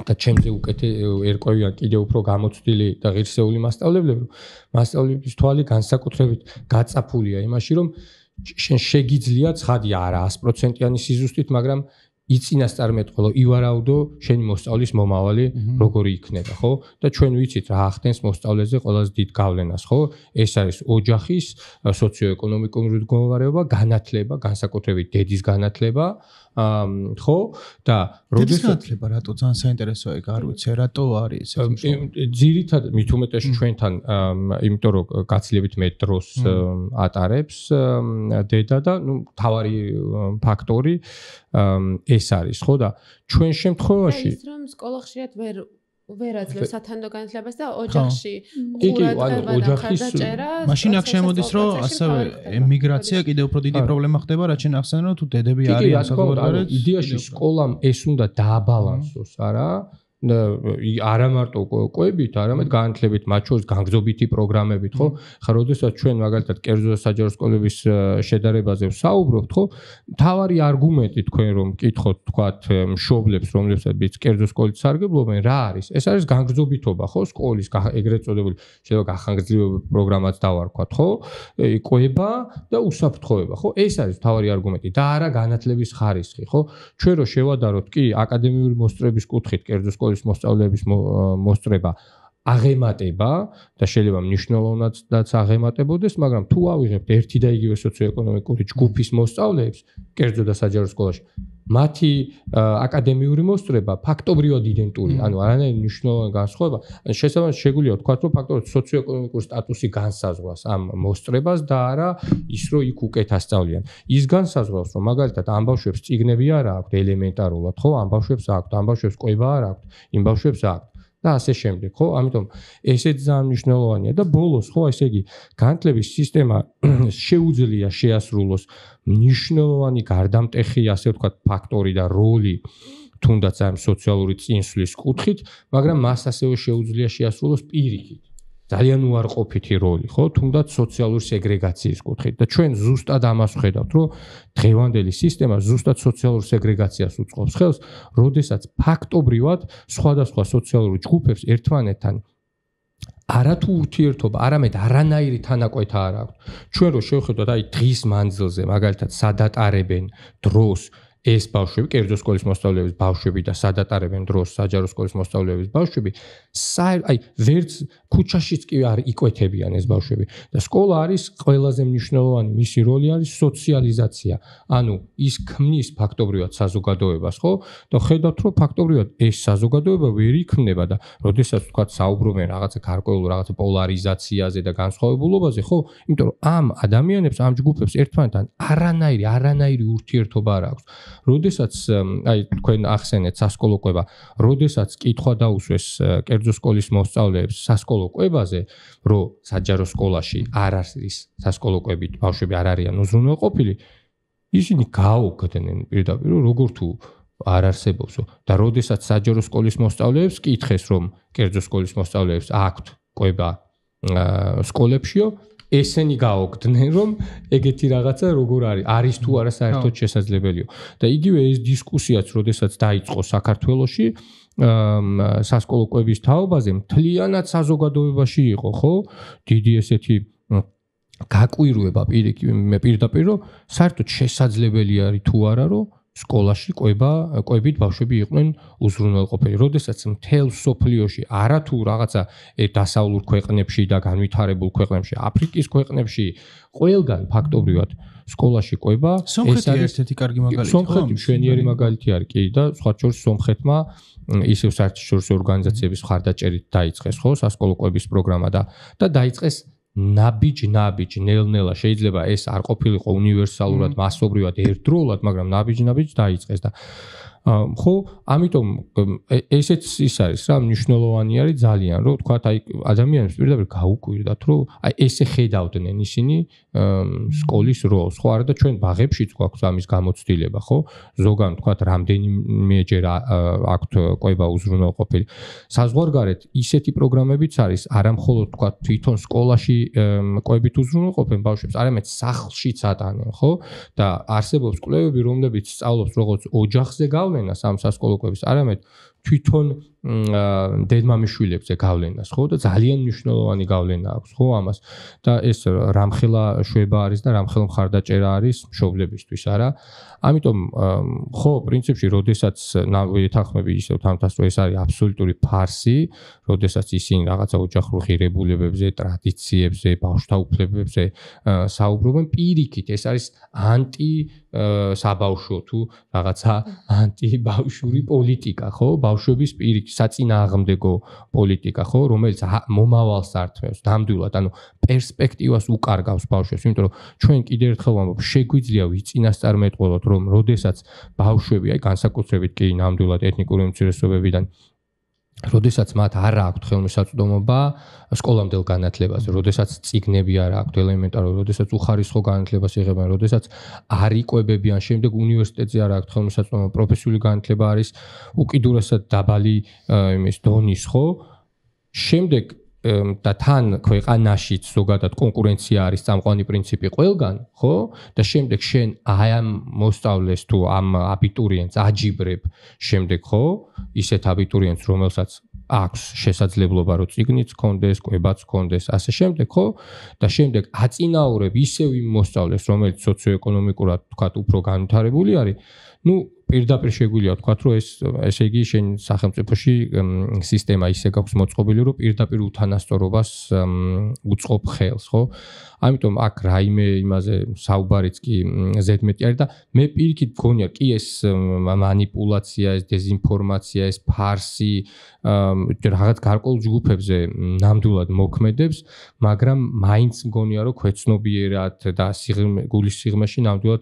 და ჩემზე უკეთე ერკვევიან კიდევ უფრო გამოცდილი და ღირსეული მასწავლებლების თვალი განსაკუთრებით გაწაფულია იმაში, რომ შენ შეგიძლია ცხადია არა 100%-იანი სიზუსტით, მაგრამ იწინასწარმეტყველო ივარაუდო შენი მოსწავლის მომავალი როგორი იქნება, ხო? და ჩვენ ვიცით რა ახდენს მოსწავლეზე ყველაზე დიდ გავლენას, ხო? ეს არის ოჯახის სოციოეკონომიკური მდგომარეობა, განათლება, განსაკუთრებით დედის განათლება, ხო? და როდის განათლება რატო ძალიან საინტერესოა, ეგ არ ვიცი, რატო არის ეს? ძირითადად მით უმეტეს ჩვენთან, იმიტომ რომ გაცილებით მეტ დროს ატარებს დედა და მთავარი ფაქტორი ეს არის, ხო? და ჩვენ შემთხვევაში ის რომ სკოლა ხშირად ვერ აძლევს სათანდო განათლებას და ოჯახში ყურადღება და ხარდაჭერა. მაშინ აქ შემოდის, რომ ასევე ემიგრაცია კიდევ უფრო დიდი პრობლემა ხდება, რაც შენ ახსენე, რომ თუ დედები არიან საზოგადოებრივ, იდეაში სკოლამ ეს უნდა დააბალანსოს, არა? არა მარტო კვებით, არამედ განათლებით, მათ შორის განგზობითი პროგრამებით, ხო? ხა როდესაც ჩვენ მაგალითად კერძო და საჯარო სკოლების შედარებაზე ვსაუბრობთ, ხო? მთავარი არგუმენტი თქვენ რომ მკითხოთ, თქვათ, მშობლებს, რომლებსაც კერძო სკოლით სარგებლობენ, რა არის? ეს არის განგზობითობა, ხო? სკოლის ეგრეთ წოდებული შეიძლება გახანგრძლივება პროგრამაც დავარქვათ, ხო? კვება და უსაფრთხოება, ხო? ეს არის მთავარი არგუმენტი და არა განათლების ხარისხი, ხო? ჩვენ რო შევადაროთ კი აკადემიური მოსწრების კუთხით კერძო სკოლის მოსწავლეების მოსწრება აღემატება და შეიძლება მნიშვნელოვნადაც აღემატებოდეს, მაგრამ თუ ავიღებთ ერთი და იგივე სოციოეკონომიკური ჯგუფის მოსწავლეებს კერძო და საჯარო სკოლაში, მათი აკადემიური მოსწრება ფაქტობრივად იდენტური, ანუ არანაირი მნიშვნელოვანი განსხვავება, შესაბამისად შეგვიძლია ვთქვათ, რომ ფაქტობრივად სოციოეკონომიკური სტატუსი განსაზღვრავს ამ მოსწრებას და არა ის, რომ იქ უკეთ ასწავლიან. ის განსაზღვრავს, რომ მაგალითად ამ ბავშვებს წიგნები არ აქვთ ელემენტარულად, ხო? ამ ბავშვებს აქვთ, ამ ბავშვებს კვება არ აქვთ, იმ ბავშვებს აქვთ. და ასე შემდეგ, ხო? ამიტომ ესეც ძალიან მნიშვნელოვანია და ბოლოს, ხო, ესე იგი, განათლების სისტემა შეუძლია შეასრულოს მნიშვნელოვანი გარდამტეხი, ასე ვთქვათ, ფაქტორი და როლი თუნდაც ამ სოციალური წინსვლის კუთხით, მაგრამ მას ასევე შეუძლია შეასრულოს პირიქით. ძალიან უარყოფითი როლი, ხო? თუნდაც სოციალური სეგრეგაციის კუთხით. და ჩვენ ზუსტად ამას ვხედავთ, რომ დღევანდელი სისტემა ზუსტად სოციალურ სეგრეგაციას უწყობს ხელს, როდესაც ფაქტობრივად სხვადასხვა სოციალური ჯგუფებს ერთმანეთთან არათუ ურთიერთობა, არამედ არანაირი თანაკვეთა არ აქვს. ჩვენ რო შევხედოთ, აი დღის მანძილზე, მაგალითად, სადატარებენ დროს ეს ბავშვები, კერძო სკოლის მოსწავლეების ბავშვები და სადატარებენ დროს საჯარო სკოლის მოსწავლეების ბავშვები, აი ვერც ქუჩაშიც კი არ იკვეთებიან ეს ბავშვები და სკოლა არის ყველაზე მნიშვნელოვანი, მისი როლი არის სოციალიზაცია. ანუ ის ქმნის ფაქტობრივად საზოგადოებას, ხო? და ხედავთ, რომ ფაქტობრივად ეს საზოგადოება ვერ იქმნება და როდესაც თქვათ საუბრობენ რაღაცა გარკვეულ რაღაცა პოლარიზაციაზე და განსხვავებულობაზე, ხო? იმიტომ რომ ამ ადამიანებს, ამ ჯგუფებს ერთმანეთთან არანაირი ურთიერთობა არ აქვს. როდესაც აი თქვენ ახსენეთ სასკოლო კვება, როდესაც კითხვა დაუსვეს კერძო სკოლის მოსწავლეებს სასკოლო კვებაზე, რომ საჯარო სკოლაში არ არის სასკოლო კვებით ბავშვები არ არიან უზრუნველყოფილი, ისინი გააუგდნენ პირდაპირ როგორ თუ არ არსებობსო და როდესაც საჯარო სკოლის მოსწავლეებს კითხეს, რომ კერძო სკოლის მოსწავლეებს აქვთ კვება სკოლებშიო, ესენი გაოგდნენ, რომ ეგეთი რაღაცა როგორ არის თუ არა საერთოდ შესაძლებელიო. და იგივე ეს დისკუსიაც, როდესაც დაიწყო საქართველოში, სასკოლო კვების თაობაზე, მთლიანად საზოგადოებაში იყო, ხო? დიდი ესეთი გაკვირვება პირდაპირ, რომ საერთოდ შესაძლებელი არის თუ არა, რომ სკოლაში კვებით ბავშვები იყვნენ უზრუნველყოფილი. როდესაც მთელ სოფლიოში არათუ რაღაცა დასავლურ ქვეყნებში და განვითარებულ ქვეყნებში, აფრიკის ქვეყნებში ყველგან ფაქტობრივად სკოლაში ყვება ეს არის ერთ-ერთი კარგი მაგალითი. სომხეთი მშვენიერი მაგალითი არის კი და სხვა შორის სომხეთმა ისევ საერთაშორისო ორგანიზაციების მხარდაჭერით დაიწყეს ხო სასკოლო ყვების პროგრამა და დაიწყეს ნაბიჯ ნელ-ნელა შეიძლება ეს არ ყოფილიყო უნივერსალურად მასობრივად ერთდროულად მაგრამ ნაბიჯ დაიწყეს და ხო ამიტომ ესეც ის არის რა მნიშვნელოვანი არის ძალიან რომ თქვა აი ადამიანებს პირდაპირ გაუკვირდათ რომ აი ესე ხედავდნენ ისინი სკოლის როლს ხო არა და ჩვენ ბაღებშიც გვაქვს ამის გამოცდილება ხო ზოგან თქვა რამდენიმეჯერ აქვთ ყვება უზრუნველყოფილი საზღვარგარეთ ისეთი პროგრამებიც არის არა მხოლოდ თქვა თვითონ სკოლაში ყვებით უზრუნველყოფენ ბავშვებს არამედ სახლშიც ატანენ ხო და არსებობს კვლევები რომლებიც სწავლობს როგორც ოჯახზე გავლენას ამ სასკოლო ყვების არამედ თვითონ დედმამიშვილებზე გავლენას ხო და ძალიან მნიშვნელოვანი გავლენა აქვს ხო ამას და ეს რამხელა შვება არის და რამხელა მხარდაჭერა არის მშობლებისთვის არა ამიტომ ხო პრინციპში როდესაც ეთანხმები ისევ თამთას რომ ეს არის აბსოლუტური ფარსი როდესაც ისინი რაღაცა ოჯახურ ღირებულებებზე ტრადიციებზე ბავშვთა უფლებებზე საუბრობენ პირიქით ეს არის ანტი საბავშვო თუ რაღაცა ანტიბავშვური პოლიტიკა ხო ბავშვების პირიქით საწინააღმდეგო პოლიტიკა ხო რომელიც მომავალს ართმევს ნამდვილად ანუ პერსპექტივას უკარგავს ბავშვებს იმიტომ რომ ჩვენ კიდევ ერთხელ ვამბობ შეგვიძლია ვიწინასწარმეტყველოთ რომ როდესაც ბავშვები აი განსაკუთრებით კი ნამდვილად ეთნიკური უმცირესობებიდან როდესაც მათ არ აქვთ ხელმისაწვდომობა სკოლამდელ განათლებაზე, როდესაც წიგნები არ აქვთ ელემენტარულად, როდესაც უხარისხო განათლებას იღებენ, როდესაც არ იკვებებიან, შემდეგ უნივერსიტეტზე არ აქვთ ხელმისაწვდომობა, პროფესიული განათლება არის უკიდურესად დაბალი იმის დონის, ხო? შემდეგ და თან ქვეყანაშიც ზოგადად კონკურენცია არის წამყვანი პრინციპი ყველგან, ხო? და შემდეგ შენ აი ამ მოსწავლეს თუ ამ აბიტურიენტს აჯიბრებ შემდეგ, ხო? ისეთ აბიტურიენტს, რომელსაც აქვს შესაძლებლობა რომ წიგნიც ჰქონდეს, კვებაც ჰქონდეს, ასე შემდეგ, ხო? და შემდეგ აწინაურებ ისევ იმ მოსწავლეს, რომელიც სოციოეკონომიკურად თქვათ უფრო განვითარებული არის, ну პირდაპირ შეგვიძლია ვთქვათ, რომ ესე იგი შენ სახელმწიფოში სისტემა ისე გაქვს მოწყობილი, რომ პირდაპირ უთანასწორობას უწყობ ხელს, ხო? ამიტომ აქ რაიმე იმაზე საუბარიც კი ზედმეტი არის და მე პირიქით გონია კი ეს მანიპულაცია, ეს დეზინფორმაცია, ეს ფარსი რაღაც გარკვეულ ჯგუფებზე ნამდვილად მოქმედებს, მაგრამ მაინც მგონია, რომ ქვეცნობიერად და გულის სიღრმეში ნამდვილად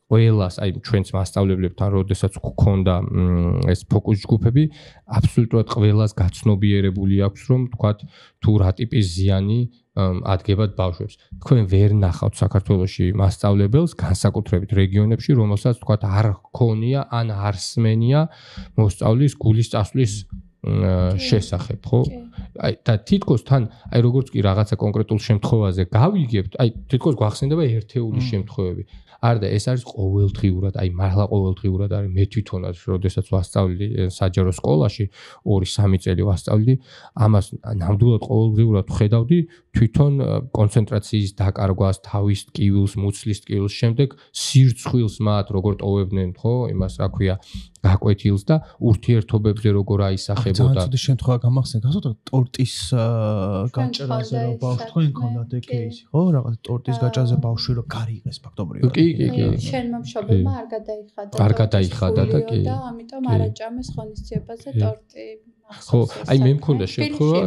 ყველას, აი ჩვენც მასწავლებლებთან როდესაც გქონდა ეს ფოკუს ჯგუფები, აბსოლუტურად ყველას გაცნობიერებული აქვს, რომ თქვათ თუ რა ტიპის ზიანი ადგებათ ბავშვებს. თქვენ ვერ ნახავთ საქართველოში მასწავლებელს, განსაკუთრებით რეგიონებში, რომელსაც თქვათ არ ჰქონია ან არ სმენია მოსწავლის გულის წასვლის შესახებ, ხო? აი და თითქოს თან, აი როგორც კი რაღაცა კონკრეტულ შემთხვევაზე გავიგებთ, აი თითქოს გვახსენდება ერთეული შემთხვევები. არ და ეს არის ყოველდღიურად, აი მართლა ყოველდღიურად არის მე თვითონაც, როდესაც ვასწავლდი საჯარო სკოლაში, 2-3 წელი ვასწავლდი, ამას ნამდვილად ყოველდღიურად ვხედავდი თვითონ კონცენტრაციის დაკარგვას, თავის ტკივილს, მუცლის ტკივილს, შემდეგ სირცხვილს მათ როგორ ტოვებდნენ, ხო, იმას რა ქვია, გაკვეთილს და ურთიერთობებზე როგორ აისახებოდა. ძალიან ცუდი შემთხვევა გამახსენდა, გასაგებია ტორტის გაჭრაზე რომ ბავშვი თქვენ გქონდათ ექეისი, ხო, რაღაც ტორტის გაჭრაზე ბავშვი რომ გარიღეს ფაქტობრივად. კი. შენმა მშობელმა არ გადაიხადა და კი. და ამიტომ არ აჭამეს ღონისძიებაზე ტორტი. ხო, აი მე მქონდა შემთხვევა,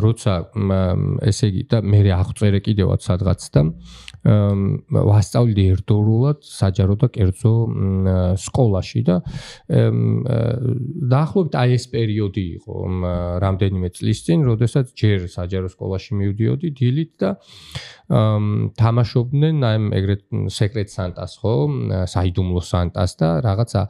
როცა ესე იგი და მე აღწერე კიდევაც სადღაც და ვასწავლდი ერთდროულად საჯარო და კერძო სკოლაში და დაახლოებით აი ეს პერიოდი იყო რამდენიმე წლის წინ, როდესაც ჯერ საჯარო სკოლაში მივდიოდი დილით და თამაშობდნენ აი ეგრეთ სეკრეტ სანტას, ხო, საიდუმლო სანტას და რაღაცა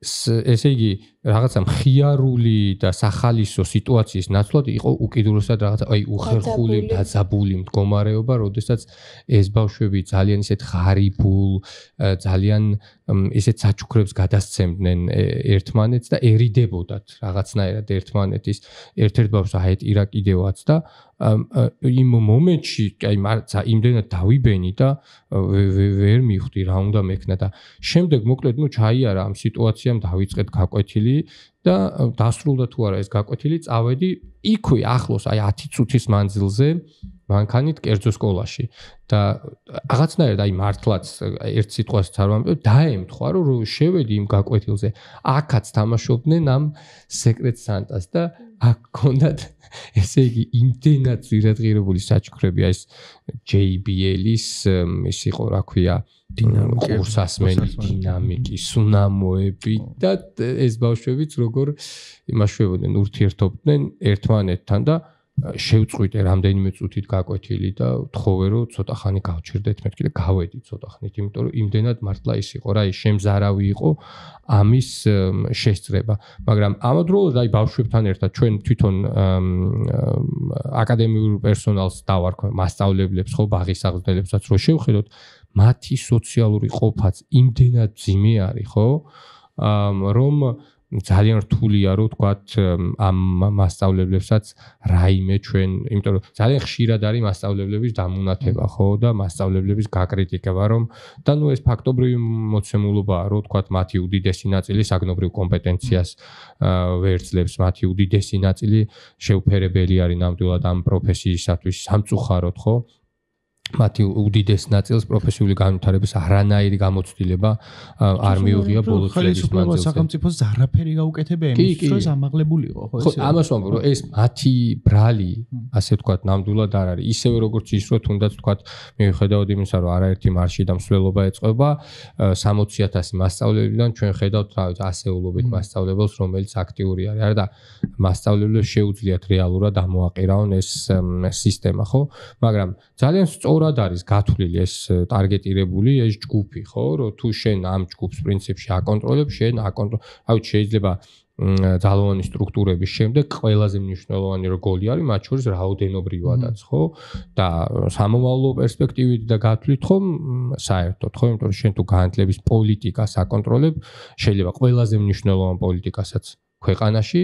ესე იგი რაღაცა მხიარული და სახალისო სიტუაციის ნაცვლად იყო უკიდურესად რაღაცა აი უხერხული დაძაბული მდგომარეობა, როდესაც ეს ბავშვები ძალიან ისეთ ღარიბულ, ძალიან ისეთ საჩუქრებს გადასცემდნენ ერთმანეთს და ერიდებოდათ რაღაცნაირად ერთმანეთის ერთ-ერთ ბავშვს აეტირა კიდევაც და იმ მომენტში აი მარცა იმდენად დავიბენი და ვერ მივხვდი რა უნდა მექნა და შემდეგ მოკლედ ნუ ჩაიარა ამ სიტუაციამ დავიწყეთ გაკვეთილი და დასრულდა თუ არა ეს გაკვეთილი წავედი იქვე ახლოს აი 10 წუთის მანძილზე მანქანით კერძო სკოლაში და რაღაცნაირად აი მართლაც ერთ სიტყვას არ ვამბობ დაემთხვა რომ შევედი იმ გაკვეთილზე აქაც თამაშობდნენ ამ სეკრეტ სანტას და აქ გქონდათ ესე იგი იმდენად ძვირადღირებული საჩუქრები აი ეს JBL-ის ის იყო რა ქვია კურსასმენი დინამიკი სუნამოები და ეს ბავშვებიც როგორ იმაშვებოდნენ ურთიერთობდნენ ერთმანეთთან და შევწყვიტე რამდენიმე წუთით გაკვეთილი და თხოვე რომ ცოტა ხანი გავჩერდეთ მეთქი და გავედი ცოტა ხნით იმიტომ რომ იმდენად მართლა ის იყო რა ის შემზარავი იყო ამის შესწრება მაგრამ ამავდროულად აი ბავშვებთან ერთად ჩვენ თვითონ აკადემიურ პერსონალს დავარქვენ მასწავლებლებს ხო ბაღის აღზრდელებსაც რო შევხედოთ მათი სოციალური ყოფაც იმდენად ძიმე არის ხო რომ ძალიან რთულია რომ თქვათ ამ მასწავლებლებსაც რაიმე ჩვენ იმიტომ რომ ძალიან ხშირად არის მასწავლებლების დამუნათება ხო და მასწავლებლების გაკრიტიკება რომ და ნუ ეს ფაქტობრივი მოცემულობაა რომ თქვათ მათი უდიდესი ნაწილი საგნობრივ კომპეტენციას ვერძლებს მათი უდიდესი ნაწილი შეუფერებელი არის ნამდვილად ამ პროფესიისათვის სამწუხაროდ ხო მათი უდიდეს ნაწილს პროფესიული განვითარების არანაირი გამოცდილება არ მიუღია ბოლო წლების მანძილზე. სახელმწიფოს არაფერი გაუკეთებია იმისთვის, რომ ამაღლებულიყო, ხო ესე? ხო, ამას ვამბობ, რომ ეს მათი ბრალი, ასე ვთქვათ, ნამდვილად არ არის. ისევე როგორც ის, რომ თუნდაც ვთქვათ, მიუხედავად იმისა, რომ არაერთი მარში და მსვლელობა ეწყობა 60,000 მასწავლებელიდან ჩვენ ხედავთ, რა ვიცი, ასეულობით მასწავლებელს, რომელიც აქტიური არის. არა და მასწავლებლებს შეუძლიათ რეალურად ამოაყირაონ ეს სისტემა, ხო? მაგრამ ძალიან სწორად არის გათვლილი ეს ტარგეტირებული ეს ჯგუფი, ხო, რომ თუ შენ ამ ჯგუფს პრინციპში აკონტროლებ, შენ აკონტროლ, შეიძლება ძალოვანი სტრუქტურების შემდეგ ყველაზე მნიშვნელოვანი როლი არის მათ შორის რაოდენობრივადაც, ხო? და სამომავლო პერსპექტივით და გათვლით ხომ საერთოდ, ხო, იმიტომ რომ შენ თუ განათლების პოლიტიკას აკონტროლებ, შეიძლება ყველაზე მნიშვნელოვან პოლიტიკასაც ქვეყანაში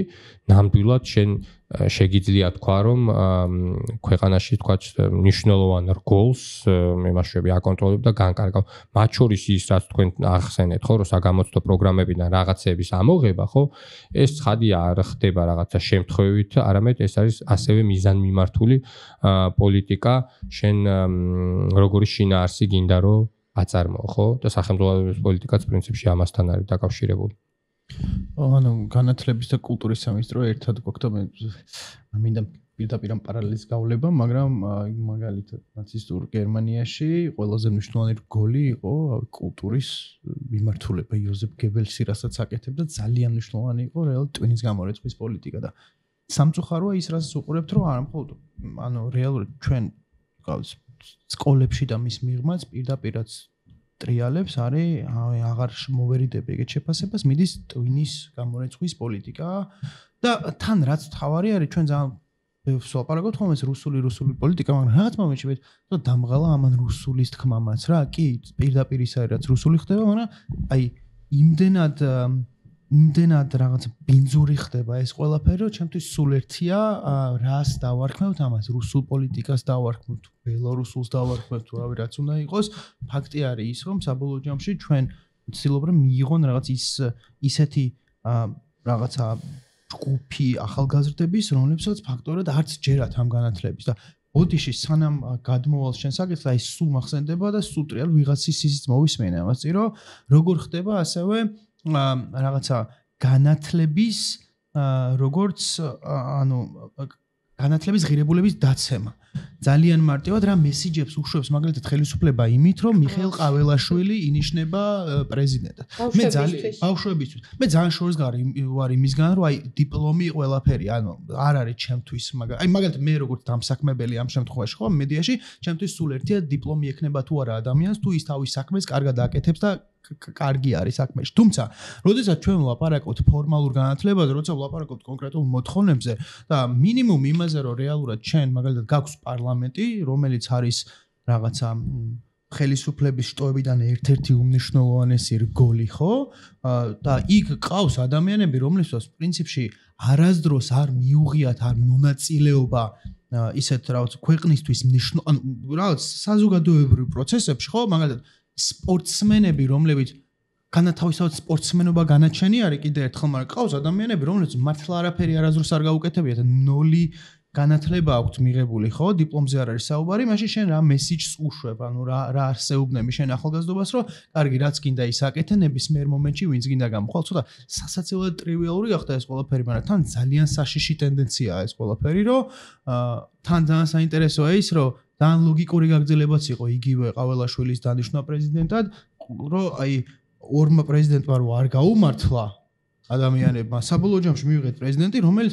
ნამდვილად შენ შეგიძლია თქვა რომ ქვეყანაში თქვა მნიშვნელოვან რგოლს მემაშვები აკონტროლებ და განკარგავ. მათ შორის ის რაც თქვენ ახსენეთ ხო რომ საგამოცდო პროგრამებიდან რაღაცების ამოღება ხო ეს ცხადი არ ხდება რაღაცა შემთხვევით, არამედ ეს არის ასევე მიზანმიმართული პოლიტიკა შენ როგორი შინაარსი გინდა რომ აწარმოო ხო და სახელმწიფოების პოლიტიკაც პრინციპში ამასთან არის დაკავშირებული. ანუ განათლების და კულტურის სამინისტრო ერთად გვაქვს და მე მინდა პირდაპირ პარალელის გავლება, მაგრამ მაგალითად ნაცისტურ გერმანიაში ყველაზე მნიშვნელოვანი რგოლი იყო კულტურის მიმართულება იოზეფ გებელსი, რასაც აკეთებდა, ძალიან მნიშვნელოვანი იყო რეალურად ტვინის გამორიცხვის პოლიტიკა და სამწუხაროა ის რასაც უყურებთ, რომ არა მხოლოდ ანუ რეალურად ჩვენ გავს სკოლებში და მის მიღმაც პირდაპირაც ტრიალებს არის აღარ მოვერიდები ეგეთ შეფასებას მიდის ტვინის გამორიცხვის პოლიტიკა და თან რაც თავარი არის ჩვენ ძალიან ვსვაპარაკობთ ხოლმე ეს რუსული პოლიტიკა მაგრამ რაღაც მომენტში ვეთ დამღალა ამან რუსულის თქმამაც რა კი პირდაპირ ის არის რაც რუსული ხდება მაგრამ აი იმდენად რაღაც ბინძური ხდება ეს ყველაფერი რომ ჩემთვის სულ ერთია რას დავარქმევთ ამას რუსულ პოლიტიკას დავარქმევთ ბელორუსულს დავარქმევთ თუ რავი რაც უნდა იყოს ფაქტი არის ის რომ საბოლოო ჯამში ჩვენ ვცდილობ რომ მიიღონ რაღაც ისეთი რაღაცა ჯგუფი ახალგაზრდების რომლებსაც ფაქტორად არც ჯერათ ამ განათლების და ოდიში სანამ გადმოვალ შენ საკითხს აი სულ მახსენდება და სულ ტრიალ ვიღაცის ისიც მოვისმენე ამას წირო როგორ ხდება ასევე რაღაცა განათლების როგორც ანუ განათლების ღირებულების დაცემა ძალიან მარტივად რა მესიჯებს უშვებს მაგალითად ხელისუფლება იმით რომ მიხეილ ყაველაშვილი ინიშნება პრეზიდენტად მე ძალიან ბავშვებისთვის მე ძალიან შორისგარი ვარ იმისგან რომ აი დიპლომი ყველაფერი ანუ არ არის ჩემთვის აი მაგალითად მე როგორც დამსაქმებელი ამ შემთხვევაში ხო მედიაში ჩემთვის სულ ერთია დიპლომი ექნება თუ არა ადამიანს თუ ის თავის საქმეს კარგად აკეთებს და კარგი არის საქმეში. თუმცა, როდესაც ჩვენ ვლაპარაკობთ ფორმალურ განათლებაზე, როცა ვლაპარაკობთ კონკრეტულ მოთხოვნებზე და მინიმუმ იმაზე, რომ რეალურად ჩვენ მაგალითად გაქვს პარლამენტი, რომელიც არის რაღაცა ხელისუფლების შტოებიდან ერთ-ერთი უმნიშვნელოვანესი რგოლი, ხო? და იქ ყავს ადამიანები, რომლებსაც პრინციპში არასდროს არ მიუღიათ არ მონაწილეობა ისეთ რაღაც ქვეყნისთვის მნიშვნელოვან რაღაც საზოგადოებრივ პროცესებში, ხო? მაგალითად სპორტსმენები, რომლებიც განათავისუფლად სპორტსმენობა განაჩენი არის კიდე ერთხელ, მაგრამ ყავს ადამიანები, რომლებიც მართლა არაფერი არასდროს არ გაუკეთებიათ, ნოლი განათლება აქვს მიღებული, ხო, დიპლომზე არ არის საუბარი, მაშინ შენ რა მესიჯს უშვებ, ანუ რა არსეუბნები შენ ახალგაზრდობას, რომ კარგი, რაც გინდა ის აკეთე, ნებისმიერ მომენტში ვინც გინდა გამხვალ, ცოტა სასაცილოდ ტრივიალური გახდა ეს ყველაფერი, მაგრამ თან ძალიან საშიში ტენდენციაა ეს ყველაფერი, რომ თან ძალიან საინტერესოა ის, რომ ძალიან ლოგიკური გაგრძელებაც იყო იგივე ყაველაშვილის დანიშვნა პრეზიდენტად, რომ აი ორმა პრეზიდენტმა რო არ გაუმართლა ადამიანებმა, საბოლოო ჯამში მივიღეთ პრეზიდენტი, რომელიც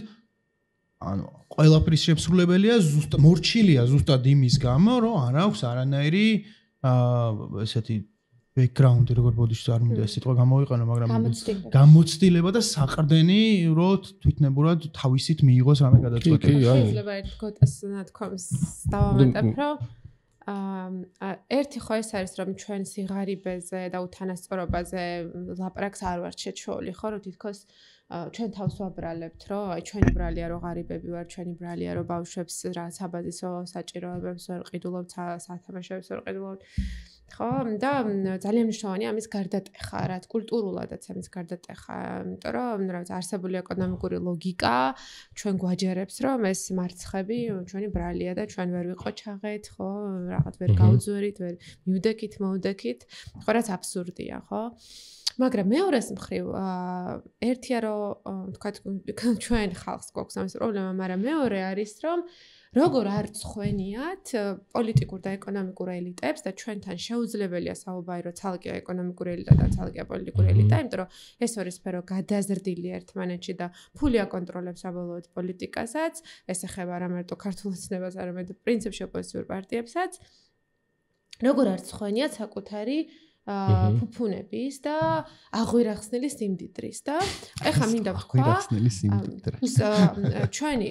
ანუ ყველაფრის შემსრულებელია, ზუსტად მორჩილია ზუსტად იმის გამო, რომ არ აქვს არანაირი ესეთი ბექგრაუნდი, როგორ ბოდიშს არ მინდა ეს სიტყვა გამოვიყენო, მაგრამ გამოცდილება და საყრდენი, რომ თვითნებურად თავისით მიიღოს რამე გადაწყვეტილება. შეიძლება ერთ გოტას ნათქვამს დავამატებ, რომ ერთი ხო ეს არის, რომ ჩვენ სიღარიბეზე და უთანასწორობაზე ლაპარაკს არ ვართ შეჩვეული, ხო, რომ თითქოს ჩვენ თავს ვაბრალებთ, რომ აი ჩვენი ბრალია რო ღარიბები ვარ, ჩვენი ბრალია რო ბავშვებს რა საბაზისო საჭიროებებს ვერ ყიდულობთ, სათამაშოებს ვერ ყიდულობთ. ხო, და ძალიან მნიშვნელოვანია ამის გარდატეხა, რაც კულტურულადაც ამის გარდატეხა, იმიტომ რომ რაღაც არსებული ეკონომიკური ლოგიკა ჩვენ გვაჯერებს, რომ ეს მარცხები ჩვენი ბრალია და ჩვენ ვერ ვიყო ჩაღეთ, ხო, რაღაც ვერ გავძვერით, ვერ მივდექით, მოვდექით, ხო, რაც აბსურდია, ხო? მაგრამ მეორეს მხრივ ერთია რომ თქვა ჩვენ ხალხს გვაქვს ამის პრობლემა, მაგრამ მეორე არის რომ როგორ არ წხვენიათ პოლიტიკურ და ეკონომიკურ ელიტებს და ჩვენთან შეუძლებელია საუბარი რომ ცალკე ეკონომიკური ელიტა და ცალკე პოლიტიკური ელიტა, იმიტომ რომ ეს ორი სფერო გადაზრდილი ერთმანეთში და ფული აკონტროლებს საბოლოოდ პოლიტიკასაც, ეს ეხება არა მარტო ქართულ ოცნებას, არამედ პრინციპში ოპოზიციურ პარტიებსაც. როგორ არ წხვენიათ საკუთარი ფუფუნების და აღვირახსნილი სიმდიდრის და ეხა მინდა ვთქვა ჩვენი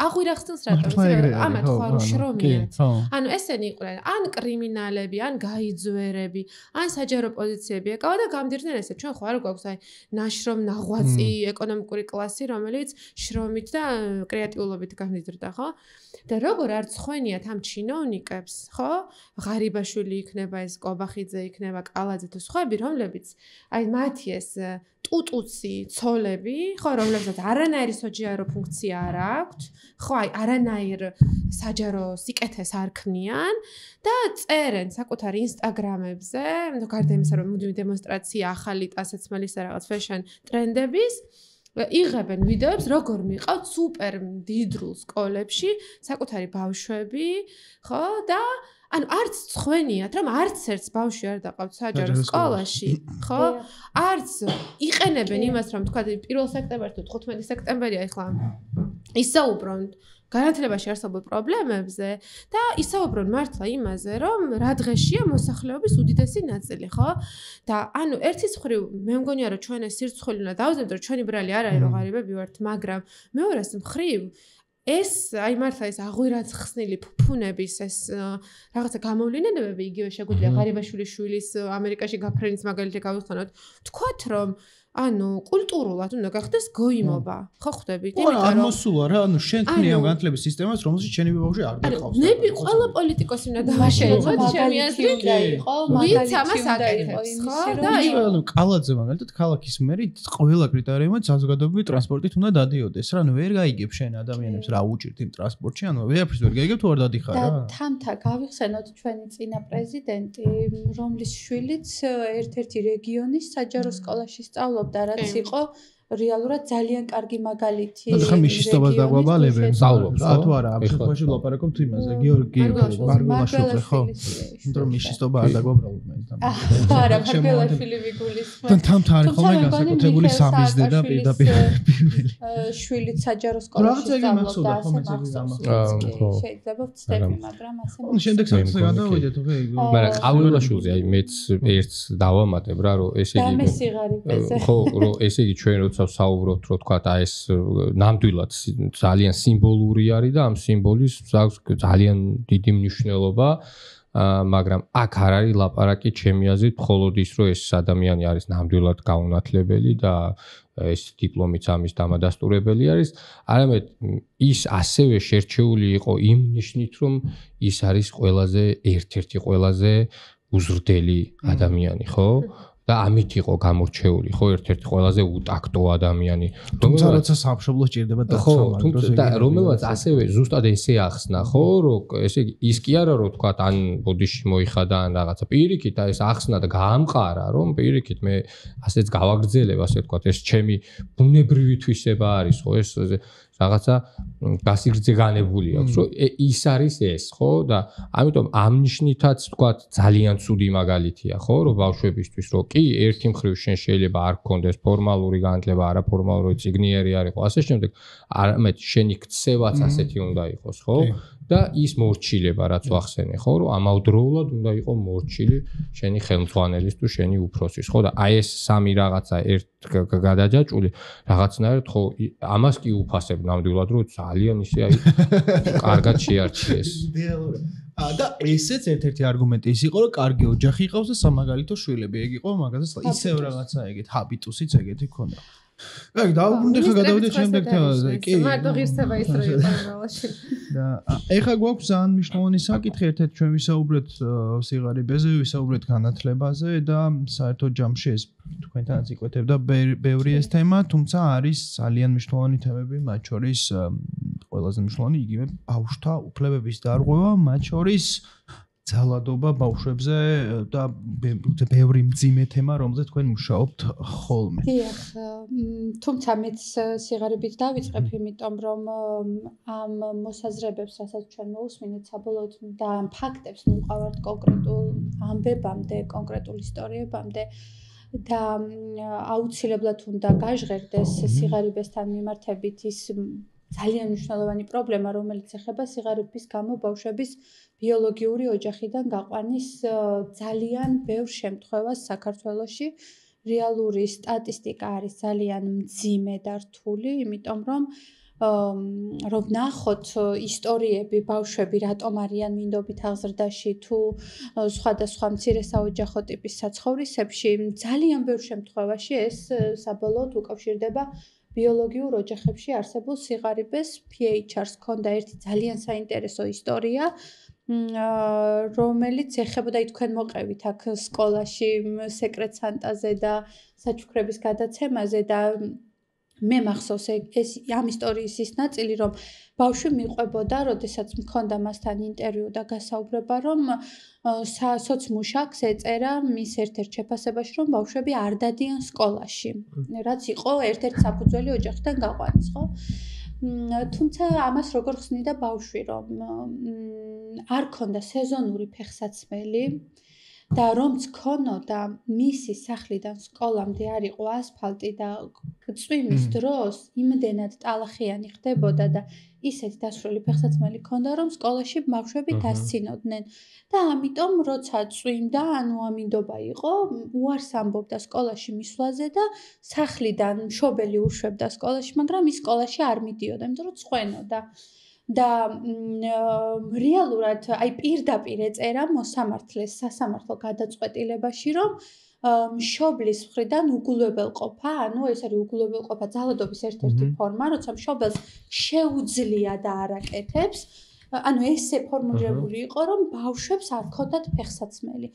აღვირახსნილს რატომ ამათ ხო არ შრომიათ ანუ ესენი იყვნენ ან კრიმინალები ან გაიძვერები ან საჯარო პოზიციები ეკავა და გამდირდნენ ესე ჩვენ ხო არ გვაქვს აი ნაშრომ ნაღვაწი ეკონომიკური კლასი რომელიც შრომით და კრეატიულობით გამდიდრდა ხო და როგორ არ წხვენიათ ამ ჩინოვნიკებს ხო ღარიბაშვილი იქნება ეს კობახიძე იქნება კალაძე თუ სხვაები რომლებიც აი მათი ეს ტუტუცი ცოლები ხო რომლებსაც არანაირი საჯარო ფუნქცია არ აქვთ ხო აი არანაირ საჯარო სიკეთეს არ ქმნიან და წერენ საკუთარ ინსტაგრამებზე გარდა იმისა რომ მუდმივი დემონსტრაცია ახალი ტასეცმელის და რაღაც ფეშენ ტრენდების იღებენ ვიდეოებს როგორ მიყავთ სუპერ მდიდრულ სკოლებში საკუთარი ბავშვები ხო და ანუ არც წხვენიათ რომ არც ერთს ბავშვი არ დაყავთ საჯარო სკოლაში ხო არც იყენებენ იმას რომ თქვა 1 სექტემბერი თუ 15 სექტემბერია ეხლა ისაუბრონ განათლებაში არსებულ პრობლემებზე და ისაუბრონ მართლა იმაზე რომ რა დღეშია მოსახლეობის უდიდესი ნაწილი ხო და ანუ ერთის მხრივ მე მგონია რომ ჩვენ ეს სირცხული უნდა დავუძინოთ რომ ჩვენი ბრალი არ არის რომ ღარიბები ვართ მაგრამ მეორეს მხრივ ეს აი მართლა ეს აღვირაც ხსნილი ფუფუნების ეს რაღაცა გამოვლენებები იგივე შეგვიძლია ღარიბაშვილის შვილის ამერიკაში გაფრენის მაგალითი გავიხსენოთ თქვათ რომ ანუ კულტურულად უნდა გახდეს გოიმობა ხო ხვდებით იმიტომ რომ არ მოსულა რა ანუ შენ ქმნი ამ განათლების სისტემას რომელშიც შენი ბავშვი არ დაგყავს ნები ყველა პოლიტიკოსი უნდა დავაშენოთ ჩემი აზრით ვინც ამას აკეთებს ხო და ანუ კალაძე მაგალითად ქალაქის მერი ყველა კრიტერიუმით საზოგადოებრივი ტრანსპორტით უნდა დადიოდეს რა ანუ ვერ გაიგებ შენ ადამიანებს რა უჭირთ იმ ტრანსპორტში ანუ ვერაფერს ვერ გაიგებ თუ არ დადიხარ რა და თამთა გავიხსენოთ ჩვენი წინა პრეზიდენტი რომლის შვილიც ერთ-ერთი რეგიონის საჯარო სკოლაში სწავლობდა და რაც იყო რეალურად ძალიან კარგი მაგალითი. ხა მიშისტობას დაგვაბალებენ. სწავლობს. თუ არა, ამ შემთხვევაში ვლაპარაკობთ იმაზე, გიორგი მარგველაშვილი ხო? იმიტომ რომ მიშისტობა არ დაგვაბრალობ მე. არა, მარგველაშვილი ვიგულისხმობ. და თამთა არის ხოლმე განსაკუთრებული სამიზნე და პირდაპირ პირველი. შვილით საჯარო სკოლაში სწავლობდა, შეიძლება ვცდები, მაგრამ ასე მოხდა. შემდეგ საქმეზე გადავიდეთ, ხო? მაგრამ ყაველაშვილზე აი მეც ერთს დავამატებ რა, რომ ესე იგი და მე სიღარიბეზე. ხო, რომ ესე იგი ჩვენ საუბრობთ რომ თქვა და ეს ნამდვილად ძალიან სიმბოლური არის და ამ სიმბოლის ძალიან დიდი მნიშვნელობა მაგრამ აქ არ არის ლაპარაკი ჩემი აზრით მხოლოდ ის რომ ეს ადამიანი არის ნამდვილად გაუნათლებელი და ეს დიპლომიც ამის დამადასტურებელი არის არამედ ის ასევე შერჩეული იყო იმ ნიშნით რომ ის არის ყველაზე ერთ-ერთი ყველაზე უზრდელი ადამიანი ხო და ამით იყო გამორჩეული, ხო, ერთ-ერთი ყველაზე უტაქტო ადამიანი. თუმცა როცა სამშობლო სჭირდება დაცვა, და რომელმაც ასევე ზუსტად ესე ახსნა, ხო, რომ ესე იგი ის კი არა რომ თქვა ან ბოდიში მოიხადა ან რაღაცა პირიქით და ეს ახსნა და გაამყარა, რომ პირიქით მე ასეც გავაგრძელებ, ასე ვთქვა, ეს ჩემი ბუნებრივი თვისება არის, ხო, ეს რაღაცა გასიგრძე განებული აქვს, რომ ის არის ეს, ხო, და ამიტომ ამ ნიშნითაც თქვა ძალიან ცუდი მაგალითია, ხო, რომ ბავშვებისთვის რომ კი ერთი მხრივ შენ შეიძლება არ გქონდეს ფორმალური განათლება, არაფორმალური ციგნიერი არ იყო, ასე შემდეგ, არამედ შენი ქცევაც ასეთი უნდა იყოს, ხო? და ის მორჩილება რაც ვახსენე, ხო, რომ ამავდროულად უნდა იყო მორჩილი შენი ხელმძღვანელის თუ შენი უფროსის, ხო, და აი ეს სამი რაღაცა ერთ გადაჯაჭული რაღაცნაირად, ხო, ამას კი უფასებ ნამდვილად, რომ ძალიან ისე აი კარგად შეარჩიეს. იდეალური. და ესეც ერთ-ერთი არგუმენტი ის იყო, რომ კარგი ოჯახი იყავს და სამაგალითო შვილები, ეგ იყო მაგაზეც ისევ რაღაცა ეგეთ ჰაბიტუსიც ეგეთი ქონდა. აი, დაუბრუნდე ხა გადავიდეთ შემდეგ თემაზე. კი. მარტო ღირსება ის რო იყო რომელში. და ეხა გვაქვს ძალიან მნიშვნელოვანი საკითხი, ერთ-ერთი ჩვენ ვისაუბრეთ სიღარიბეზე, ვისაუბრეთ განათლებაზე და საერთოდ ჯამში ეს თქვენთანაც იკვეთებდა ბევრი ეს თემა, თუმცა არის ძალიან მნიშვნელოვანი თემები, მათ შორის ყველაზე მნიშვნელოვანი იგივე ბავშვთა უფლებების დარღვევა, მათ შორის ძალადობა ბავშვებზე და ბევრი მძიმე თემა, რომელზეც თქვენ მუშაობთ ხოლმე. დიახ, თუმცა მეც სიღარიბით დავიწყებ, იმიტომ რომ ამ მოსაზრებებს, რასაც ჩვენ მოусმინეთ საბოლოოდ და ამ ფაქტებს მივყავართ კონკრეტულ ამბებამდე, კონკრეტულ ისტორიებამდე და აუცილებლად უნდა გაჟღერდეს სიღარიბესთან მიმართებით ის ძალიან მნიშვნელოვანი პრობლემა, რომელიც ეხება სიღარიბის გამო ბავშვების ბიოლოგიური ოჯახიდან გაყვანის ძალიან ბევრ შემთხვევას საქართველოში. რეალური სტატისტიკა არის ძალიან მძიმე და რთული, იმიტომ რომ ვნახოთ ისტორიები, ბავშვები რატომ არიან მინდობით აღზრდაში თუ სხვადასხვა მცირე საოჯახო ტიპის საცხოვრისებში, ძალიან ბევრ შემთხვევაში ეს საბოლოოდ უკავშირდება ბიოლოგიურ ოჯახებში არსებულ სიღარიბეს. PHR-ს ჰქონდა ერთი ძალიან საინტერესო ისტორია, რომელიც ეხებოდა თქვენ მოყევით აქ სკოლაში სეკრეტსანტაზე და საჩუქრების გადაცემაზე და მე მახსოვს ეს ამ ისტორიის ის ნაწილი, რომ ბავშვი მიყვებოდა, როდესაც მქონდა მასთან ინტერვიუ და გასაუბრება, რომ სოცმუშაკს ეწერა მის ერთ-ერთ შეფასებაში, რომ ბავშვები არ დადიან სკოლაში, რაც იყო ერთ-ერთი საფუძველი ოჯახიდან გაყვანის, ხო? თუმცა ამას როგორ ხსნიდა ბავშვი, რომ არ ქონდა სეზონური ფეხსაცმელი და რომც ქონოდა მისი სახლიდან სკოლამდე არ იყო ასფალტი და წვიმის დროს იმდენად ტალახიანი ხდებოდა და ისეთ დასრული ფეხსაცმელი ქონდა, რომ სკოლაში ბავშვები დასცინოდნენ და ამიტომ როცა წვიმდა, ანუ ამინდობა იყო, უარს ამბობდა სკოლაში მისვლაზე და სახლიდან მშობელი უშვებდა სკოლაში, მაგრამ ის სკოლაში არ მიდიოდა, იმიტომ რომ წვენოდა. და რეალურად აი პირდაპირ ეწერა მოსამართლეს სასამართლო გადაწყვეტილებაში, რომ მშობლის მხრიდან უგულებელყოფა, ანუ ეს არის უგულებელყოფა ძალადობის ერთ-ერთი ფორმა, როცა მშობელს შეუძლია და არაკეთებს, ანუ ესე ფორმულირებული იყო, რომ ბავშვებს არ ქონდათ ფეხსაცმელი.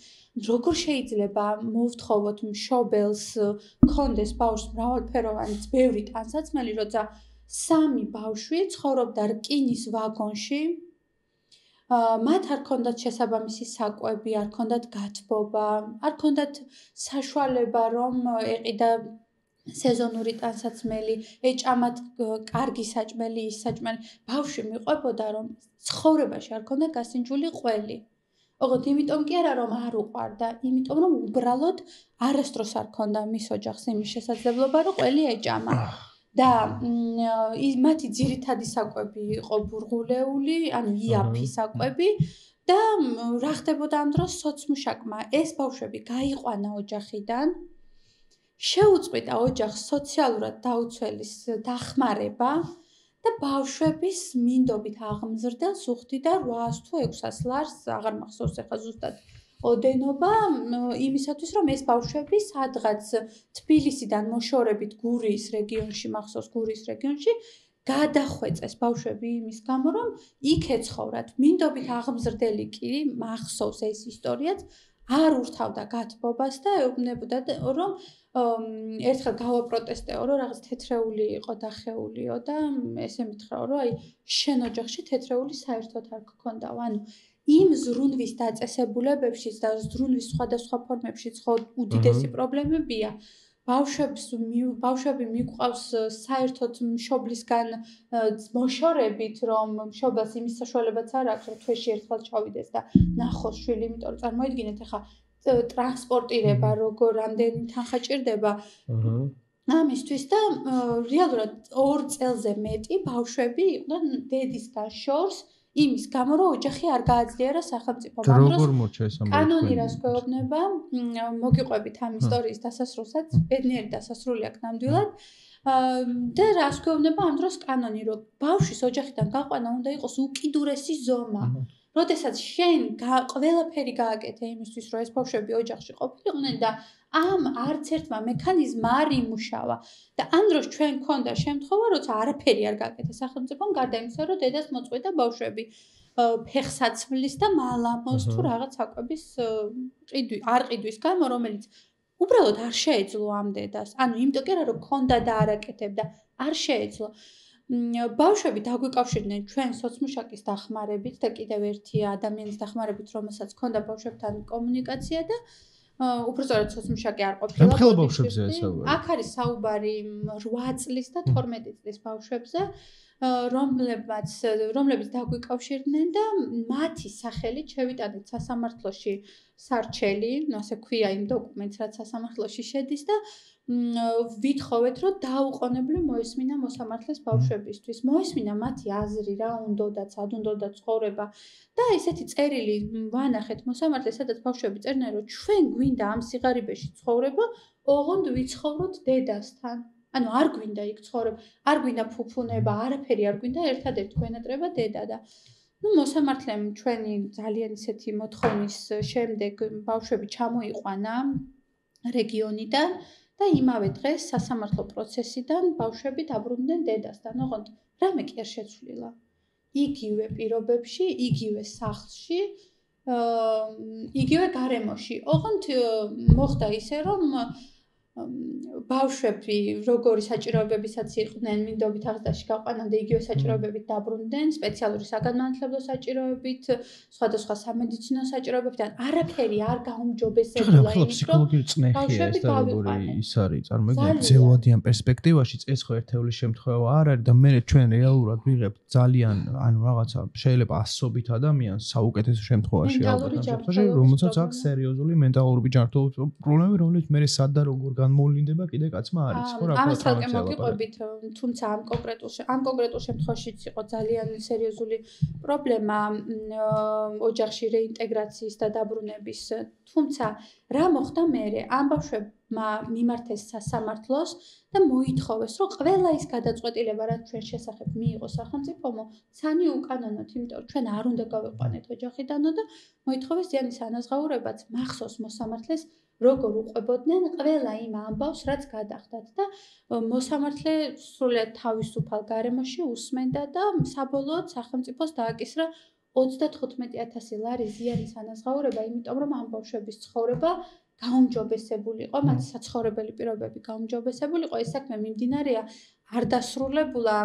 როგორ შეიძლება მოვთხოვოთ მშობელს ქონდეს ბავშვს მრავალფეროვანი ბევრი ტანსაცმელი, როცა სამი ბავშვი ცხოვრობდა რკინის ვაგონში, მათ არ ქონდათ შესაბამისი საკვები, არ ქონდათ გათბობა, არ ქონდათ საშუალება, რომ ეყიდა სეზონური ტანსაცმელი, ეჭამათ კარგი საჭმელი, ის საჭმელი. ბავშვი მიყვებოდა, რომ ცხოვრებაში არ ქონდა გასინჯული ყველი. ოღონდ იმიტომ კი არა, რომ არ უყვარდა, იმიტომ რომ უბრალოდ არასდროს არ ქონდა მის ოჯახს იმის შესაძლებლობა, რომ ყველი ეჭამა. და მათი ძირითადი საკვები იყო ბურღულეული, ანუ იაფი საკვები და რა ხდებოდა ამ დროს სოცმუშაკმა ეს ბავშვები გაიყვანა ოჯახიდან, შეუწყვიტა ოჯახს სოციალურად დაუცველის დახმარება და ბავშვების მინდობით აღმზრდელს უხდიდა 800 თუ 600 ლარს, აღარ მახსოვს ახლა ზუსტად ოდენობა იმისათვის, რომ ეს ბავშვები სადღაც თბილისიდან მოშორებით გურიის რეგიონში, მახსოვს გურიის რეგიონში, გადახვეწეს ბავშვები იმის გამო, რომ იქ ეცხოვრათ. მინდობით აღმზრდელი კი მახსოვს ეს ისტორიაც, არ ურთავდა გათბობას და ეუბნებოდა რომ ერთხელ გავაპროტესტეო რომ რაღაც თეთრეული იყო დახეულიო და ესე მითხრაო რომ აი შენ ოჯახში თეთრეული საერთოდ არ გქონდაო ანუ იმ ზრუნვის დაწესებულებებშიც და ზრუნვის სხვადასხვა ფორმებშიც ხო უდიდესი პრობლემებია ბავშვები მიყვავს საერთოდ მშობლისგან მოშორებით რომ მშობელს იმის საშუალებაც არ აქვს რომ თვეში ერთხელ ჩავიდეს და ნახოს შვილი იმიტომ რომ წარმოიდგინეთ ახლა ტრანსპორტირება როგორ რამდენი თანხა ჭირდება ამისთვის და რეალურად 2 წელზე მეტი ბავშვები იყვნენ დედისგან შორს იმის გამო რომ ოჯახი არ გააძლიერა სახელმწიფომ ამ დროს კანონი რას გვეუბნება მოგიყვებით ამ ისტორიის დასასრულსაც ბედნიერი დასასრული აქვს ნამდვილად და რას გვეუბნება ამ დროს კანონი რომ ბავშვის ოჯახიდან გაყვანა უნდა იყოს უკიდურესი ზომა როდესაც შენ ყველაფერი გააკეთე იმისთვის რომ ეს ბავშვები ოჯახში ყოფილიყვნენ და ამ არც ერთმა მექანიზმმა არ იმუშავა და ამ დროს ჩვენ გქონდა შემთხვევა როცა არაფერი არ გააკეთა სახელმწიფომ გარდა იმისა რომ დედას მოწყვეტა ბავშვები ფეხსაცმლის და მალამოს თუ რაღაც საკვების ყიდვის გამო რომელიც უბრალოდ არ შეეძლო ამ დედას ანუ იმიტომ კი არა რომ გქონდა და არ აკეთებდა არ შეეძლო ბავშვები დაგვიკავშირდნენ ჩვენ სოციმუშაკის დახმარებით და კიდევ ერთი ადამიანის დახმარებით რომელსაც ჰქონდა ბავშვებთან კომუნიკაცია და უბრალოდ სოციმუშაკი არ ყოფილა რამხელა ბავშვებზეა საუბარი აქ არის საუბარი 8 წლის და 12 წლის ბავშვებზე რომლებიც დაგვიკავშირდნენ და მათი სახელით შევიტანეთ სასამართლოში სარჩელი ასე ქვია იმ დოკუმენტს რაც სასამართლოში შედის და ვითხოვეთ რომ დაუყოვნებლივ მოესმინა მოსამართლეს ბავშვებისთვის მოესმინა მათი აზრი რა უნდათ სად უნდა ცხოვრება და ესეთი წერილი ვანახეთ მოსამართლეს სადაც ბავშვები წერდნენ რომ ჩვენ გვინდა ამ სიღარიბეში ცხოვრება ოღონდ ვიცხოვროთ დედასთან ანუ არ გვინდა იქ ცხოვრება არ გვინდა ფუფუნება არაფერი არ გვინდა ერთადერთი გვენატრება დედა და მოსამართლემ ჩვენი ძალიან ისეთი მოთხოვნის შემდეგ ბავშვები ჩამოიყვანა რეგიონიდან და იმავე დღეს სასამართლო პროცესიდან ბავშვები დაბრუნდნენ დედასთან. ოღონდ რამე კი არ შეცვლილა. იგივე პირობებში, იგივე სახლში, იგივე გარემოში. ოღონდ მოხდა ისე, რომ ბავშვები როგორი საჭიროებებისაც იყვნენ, მინდობით აღზრდაში გაყვანამდე იგივე საჭიროებებით დაბრუნდნენ, სპეციალური საგანმანათლებლო საჭიროებით, სხვადასხვა სამედიცინო საჭიროებებთან, არაფერი არ გაუმჯობესებულა იმით, რომ ფსიქოლოგიური წნეხია ეს და როგორი ის არის, წარმოიდგინეთ, ძელვადიან პერსპექტივაში ეს ხო ერთეული შემთხვევა არ არის და მე ჩვენ რეალურად ვიღებთ ძალიან ანუ რაღაცა შეიძლება ასობით ადამიანს საუკეთესო შემთხვევაში ალბათ ამ შემთხვევაში, რომელსაც აქვს სერიოზული მენტალური ჯანმრთელობის პრობლემები, რომელიც მე სად და როგორ განმოვლინდება კიდე კაცმა არის ხო რა ამას თალკე მოგიყვებით თუმცა ამ კონკრეტულ შემთხვევაშიც იყო ძალიან სერიოზული პრობლემა ოჯახში რეინტეგრაციის და დაბრუნების თუმცა რა მოხდა მერე ამ ბავშვებმა მიმართეს სასამართლოს და მოითხოვეს რომ ყველა ის გადაწყვეტილება რაც ჩვენ შესახებ მიიღო სახელმწიფომ ცანი უკანონოთ იმიტომ რომ ჩვენ არ უნდა გავიყვანეთ ოჯახიდანო და მოითხოვეს ზიანის ანაზღაურებაც მახსოვს მოსამართლეს როგორ უყვებოდნენ ყველა იმ ამბავს, რაც გადახდათ და მოსამართლე სრულად თავისუფალ გარემოში უსმენდა და საბოლოოდ სახელმწიფოს დააკისრა 35,000 ლარი ზიანის ანაზღაურება, იმიტომ რომ ამ ბავშვების ცხოვრება გაუმჯობესებულიყო, მათი საცხოვრებელი პირობები გაუმჯობესებულიყო, ეს საქმე მიმდინარეა არ დასრულებულა,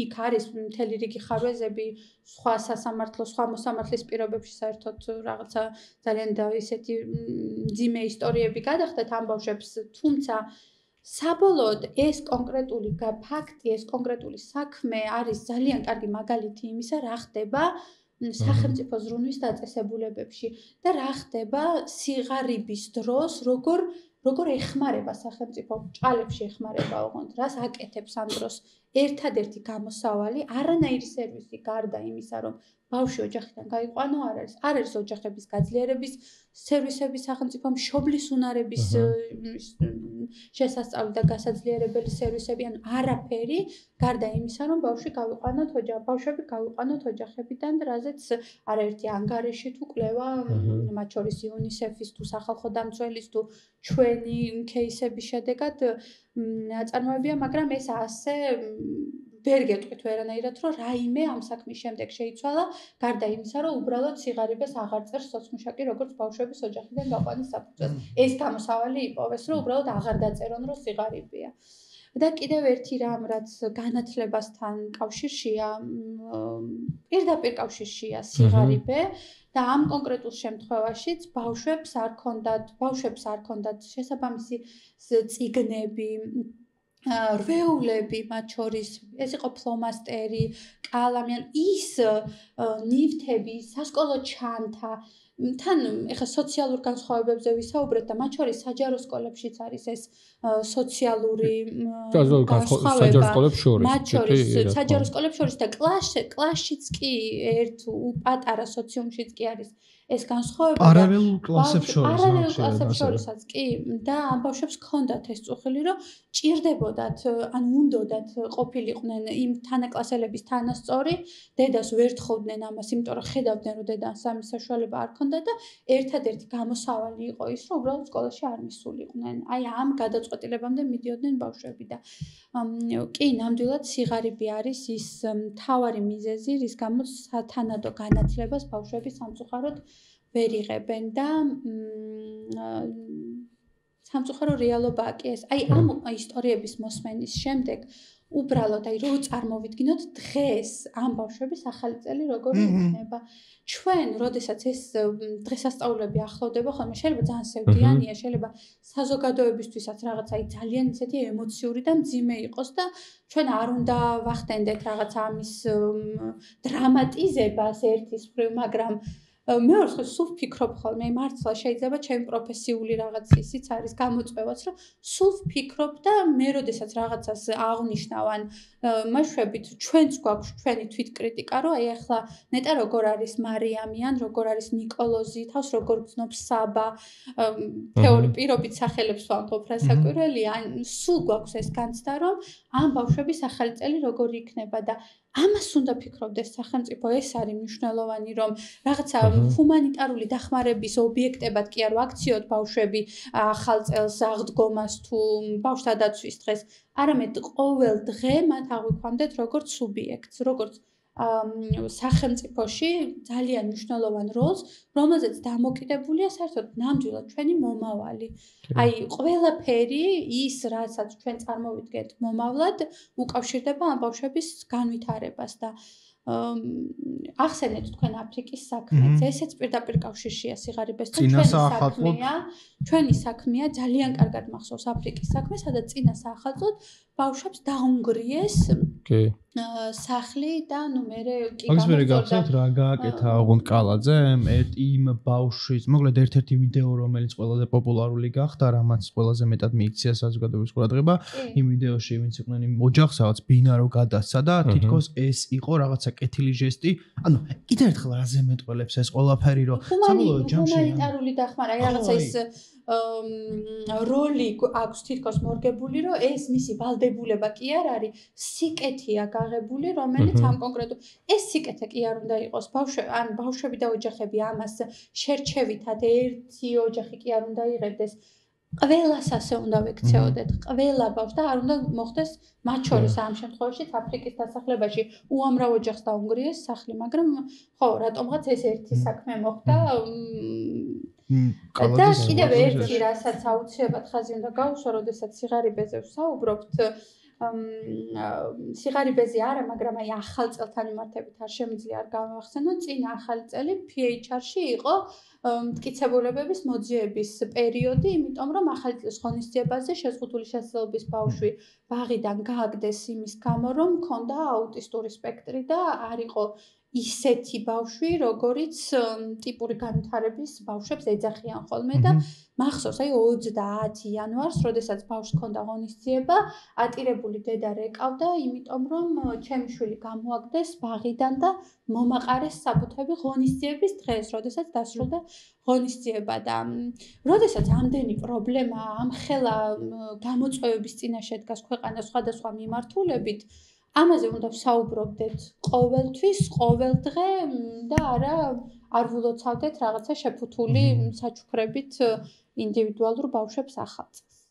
იქ არის მთელი რიგი ხარვეზები, სხვა სასამართლო, სხვა მოსამართლის პირობებში საერთოდ რაღაცა ძალიან და ისეთი ძიმე ისტორიები გადახდათ ამ ბავშვებს, თუმცა საბოლოოდ ეს კონკრეტული ფაქტი, ეს კონკრეტული საქმე არის ძალიან კარგი მაგალითი იმისა, რა ხდება სახელმწიფო ზრუნვის დაწესებულებებში და რა ხდება სიღარიბის დროს, როგორ ეხმარება სახელმწიფო ჭალებში ეხმარება ოღონდ რას აკეთებს ამ დროს ერთადერთი გამოსავალი არანაირი სერვისი გარდა იმისა რომ ბავშვი ოჯახიდან გაიყვანო არ არის ოჯახების გაძლიერების სერვისები სახელმწიფო მშობლის უნარების შესასწავლი და გასაძლიერებელი სერვისები ან არაფერი გარდა იმისა რომ ბავშვები გავიყვანოთ ოჯახებიდან რაზეც არაერთი ანგარიში თუ კვლევა მათ შორის იუნისეფის თუ სახალხო დამცველის თუ ჩვენი кейსების შედეგად წარმოებია, მაგრამ ეს ასე ვერ გეტყვით ვერანაირად, რომ რაიმე ამ საქმის შემდეგ შეიცვალა, გარდა იმისა, რომ უბრალოდ სიღარიბეს აღარ წერს სოცმუშაკი, როგორც ბავშვების ოჯახიდან გაყვანის საფუძველს. ეს გამოსავალი იპოვეს, რომ უბრალოდ აღარ დაწერონ, რომ სიღარიბეა. და კიდევ ერთი რამ, რაც განათლებასთან კავშირშია, პირდაპირ კავშირშია სიღარიბე და ამ კონკრეტულ შემთხვევაშიც ბავშვებს არ ქონდათ შესაბამისი წიგნები, რვეულები, მათ შორის ეს იყო ფლომასტერი, კალამი, ის ნივთები, სასკოლო ჩანთა, თან ეხა სოციალურ განსხვავებებზე ვისაუბრეთ და მათ შორის საჯარო სკოლებშიც არის ეს სოციალური მათ შორის საჯარო სკოლებს შორის და კლასშიც კი ერთ პატარა სოციუმშიც კი არის ეს განსხვავება პარალელურ კლასებს შორისაც კი და ამ ბავშვებს ჰქონდათ ეს წუხილი რომ ჭირდებოდათ ან უნდოდათ ყოფილიყვნენ იმ თანაკლასელების თანასწორი დედას ვერ თხოვდნენ ამას იმიტომ რომ ხედავდნენ რომ დედას სამის საშუალება არ ჰქონდა და ერთადერთი გამოსავალი იყო ის რომ უბრალოდ სკოლაში არ მისულიყვნენ აი ამ გადაწყვეტილებამდე მიდიოდნენ ბავშვები და კი ნამდვილად სიღარიბე არის ის მთავარი მიზეზი რის გამოც სათანადო განათლებას ბავშვები სამწუხაროდ ვერ იღებენ და სამწუხარო რეალობაა კი ეს. აი ამ ისტორიების მოსმენის შემდეგ უბრალოდ აი რო წარმოვიდგინოთ დღეს ამ ბავშვების ახალი წელი როგორი იქნება. ჩვენ, როდესაც ეს დღესასწაულები ახლოვდება, ხოლმე შეიძლება ძალიან სევდიანია, შეიძლება საზოგადოებისთვისაც რაღაც აი ძალიან ისეთი ემოციური და მძიმე იყოს და ჩვენ არ უნდა ვახდენდეთ რაღაც ამის დრამატიზებას ერთის მხრივ, მაგრამ მეორე მხრივ სულ ვფიქრობ ხოლმე, მართლა შეიძლება ჩემი პროფესიული რაღაც ისიც არის გამოწვევაც, რომ სულ ვფიქრობ და მე როდესაც რაღაცას აღნიშნავ ან მაშვებით ჩვენც გვაქვს ჩვენი თვითკრიტიკა, რომ აი ახლა ნეტა როგორ არის მარიამი ან როგორ არის ნიკოლოზი, თავს როგორ გრძნობს საბა, თეორიული პირობით სახელებს ვამბობ რა საკვირველი, ან სულ გვაქვს ეს განცდა, რომ ამ ბავშვების ახალი წელი როგორი იქნება და ამას უნდა ფიქრობდეს სახელმწიფო, ეს არის მნიშვნელოვანი, რომ რაღაცა ჰუმანიტარული დახმარების ობიექტებად კი არ ვაქციოთ ბავშვები ახალ წელს აღდგომას თუ ბავშვთა დაცვის დღეს, არამედ ყოველ დღე მათ აღვიქვამდეთ როგორც სუბიექტს, როგორც სახელმწიფოში ძალიან მნიშვნელოვან როლს, რომელზეც დამოკიდებულია საერთოდ ნამდვილად ჩვენი მომავალი. აი, ყველაფერი ის, რასაც ჩვენ წარმოვიდგენთ მომავლად, უკავშირდება ამ ბავშვების განვითარებას და ახსენეთ თქვენ აფრიკის საქმეც, ესეც პირდაპირ კავშირშია სიღარიბესთან, ჩვენი საქმეა, ძალიან კარგად მახსოვს აფრიკის საქმე, სადაც წინა საახალწლოდ ბავშვებს დაუნგრიეს სახლი და ნუ მერე კი გამოსწორდა. მაგის მერე გახსოვთ რა გააკეთა აღუნდ კალაძემ, იმ ბავშვის, მოკლედ ერთ-ერთი ვიდეო, რომელიც ყველაზე პოპულარული გახდა, რამაც ყველაზე მეტად მიიქცია საზოგადოების ყურადღება, იმ ვიდეოში ვინც იყვნენ იმ ოჯახს, რაღაც ბინარო გადასცა და თითქოს ეს იყო რაღაცა კეთილი ჟესტი. ანუ კიდევ ერთხელ რაზე მეტყველებს ეს ყველაფერი, რომ საბოლოო ჯამში ჰუმანიტარული დახმარა, აი რაღაცა ის როლი აქვს თითქოს მორგებული, რომ ეს მისი ვალდებულება კი არ არის, სიკეთეა გაღებული, რომელიც ამ კონკრეტულ ეს სიკეთე კი არ უნდა იყოს ბავშვები და ოჯახები ამას შერჩევითად ერთი ოჯახი კი არ უნდა იღებდეს. ყველას ასე უნდა ვექცეოდეთ, ყველა ბავშვს და არ უნდა მოხდეს მათ შორის ამ შემთხვევაში აფრიკის დასახლებაში უამრავ ოჯახს დაუნგრიეს სახლი, მაგრამ ხო, რატომღაც ეს ერთი საქმე მოხდა და კიდევ ერთი რასაც აუცილებლად ხაზი უნდა გაუსვა, როდესაც სიღარიბეზე ვსაუბრობთ, სიღარიბეზე არა, მაგრამ აი ახალ წელთან მიმართებით არ შემიძლია არ გამოვახსენო, წინა ახალი წელი PHR-ში იყო მტკიცებულებების მოძიების პერიოდი, იმიტომ რომ ახალი წლის ღონისძიებაზე შეზღუდული შესაძლებლობის ბავშვი ბაღიდან გააგდეს იმის გამო, რომ ჰქონდა აუტისტური სპექტრი და არ იყო ისეთი ბავშვი, როგორიც ტიპური განვითარების ბავშვებს ეძახიან ხოლმე და მახსოვს, აი 30 იანვარს, როდესაც ბავშვს ჰქონდა ღონისძიება, ატირებული დედა რეკავდა, იმიტომ რომ ჩემი შვილი გამოაგდეს ბაღიდან და მომაყარეს საბუთები ღონისძიების დღეს, როდესაც დასრულდა ღონისძიება და როდესაც ამდენი პრობლემა ამხელა გამოწვევების წინაშე დგას ქვეყანას სხვადასხვა მიმართულებით, ამაზე უნდა ვსაუბრობდეთ ყოველთვის, ყოველ დღე და არ ვილოცავდეთ რაღაცა შეფუთული საჩუქრებით ინდივიდუალურ ბავშვებს ახალწელს.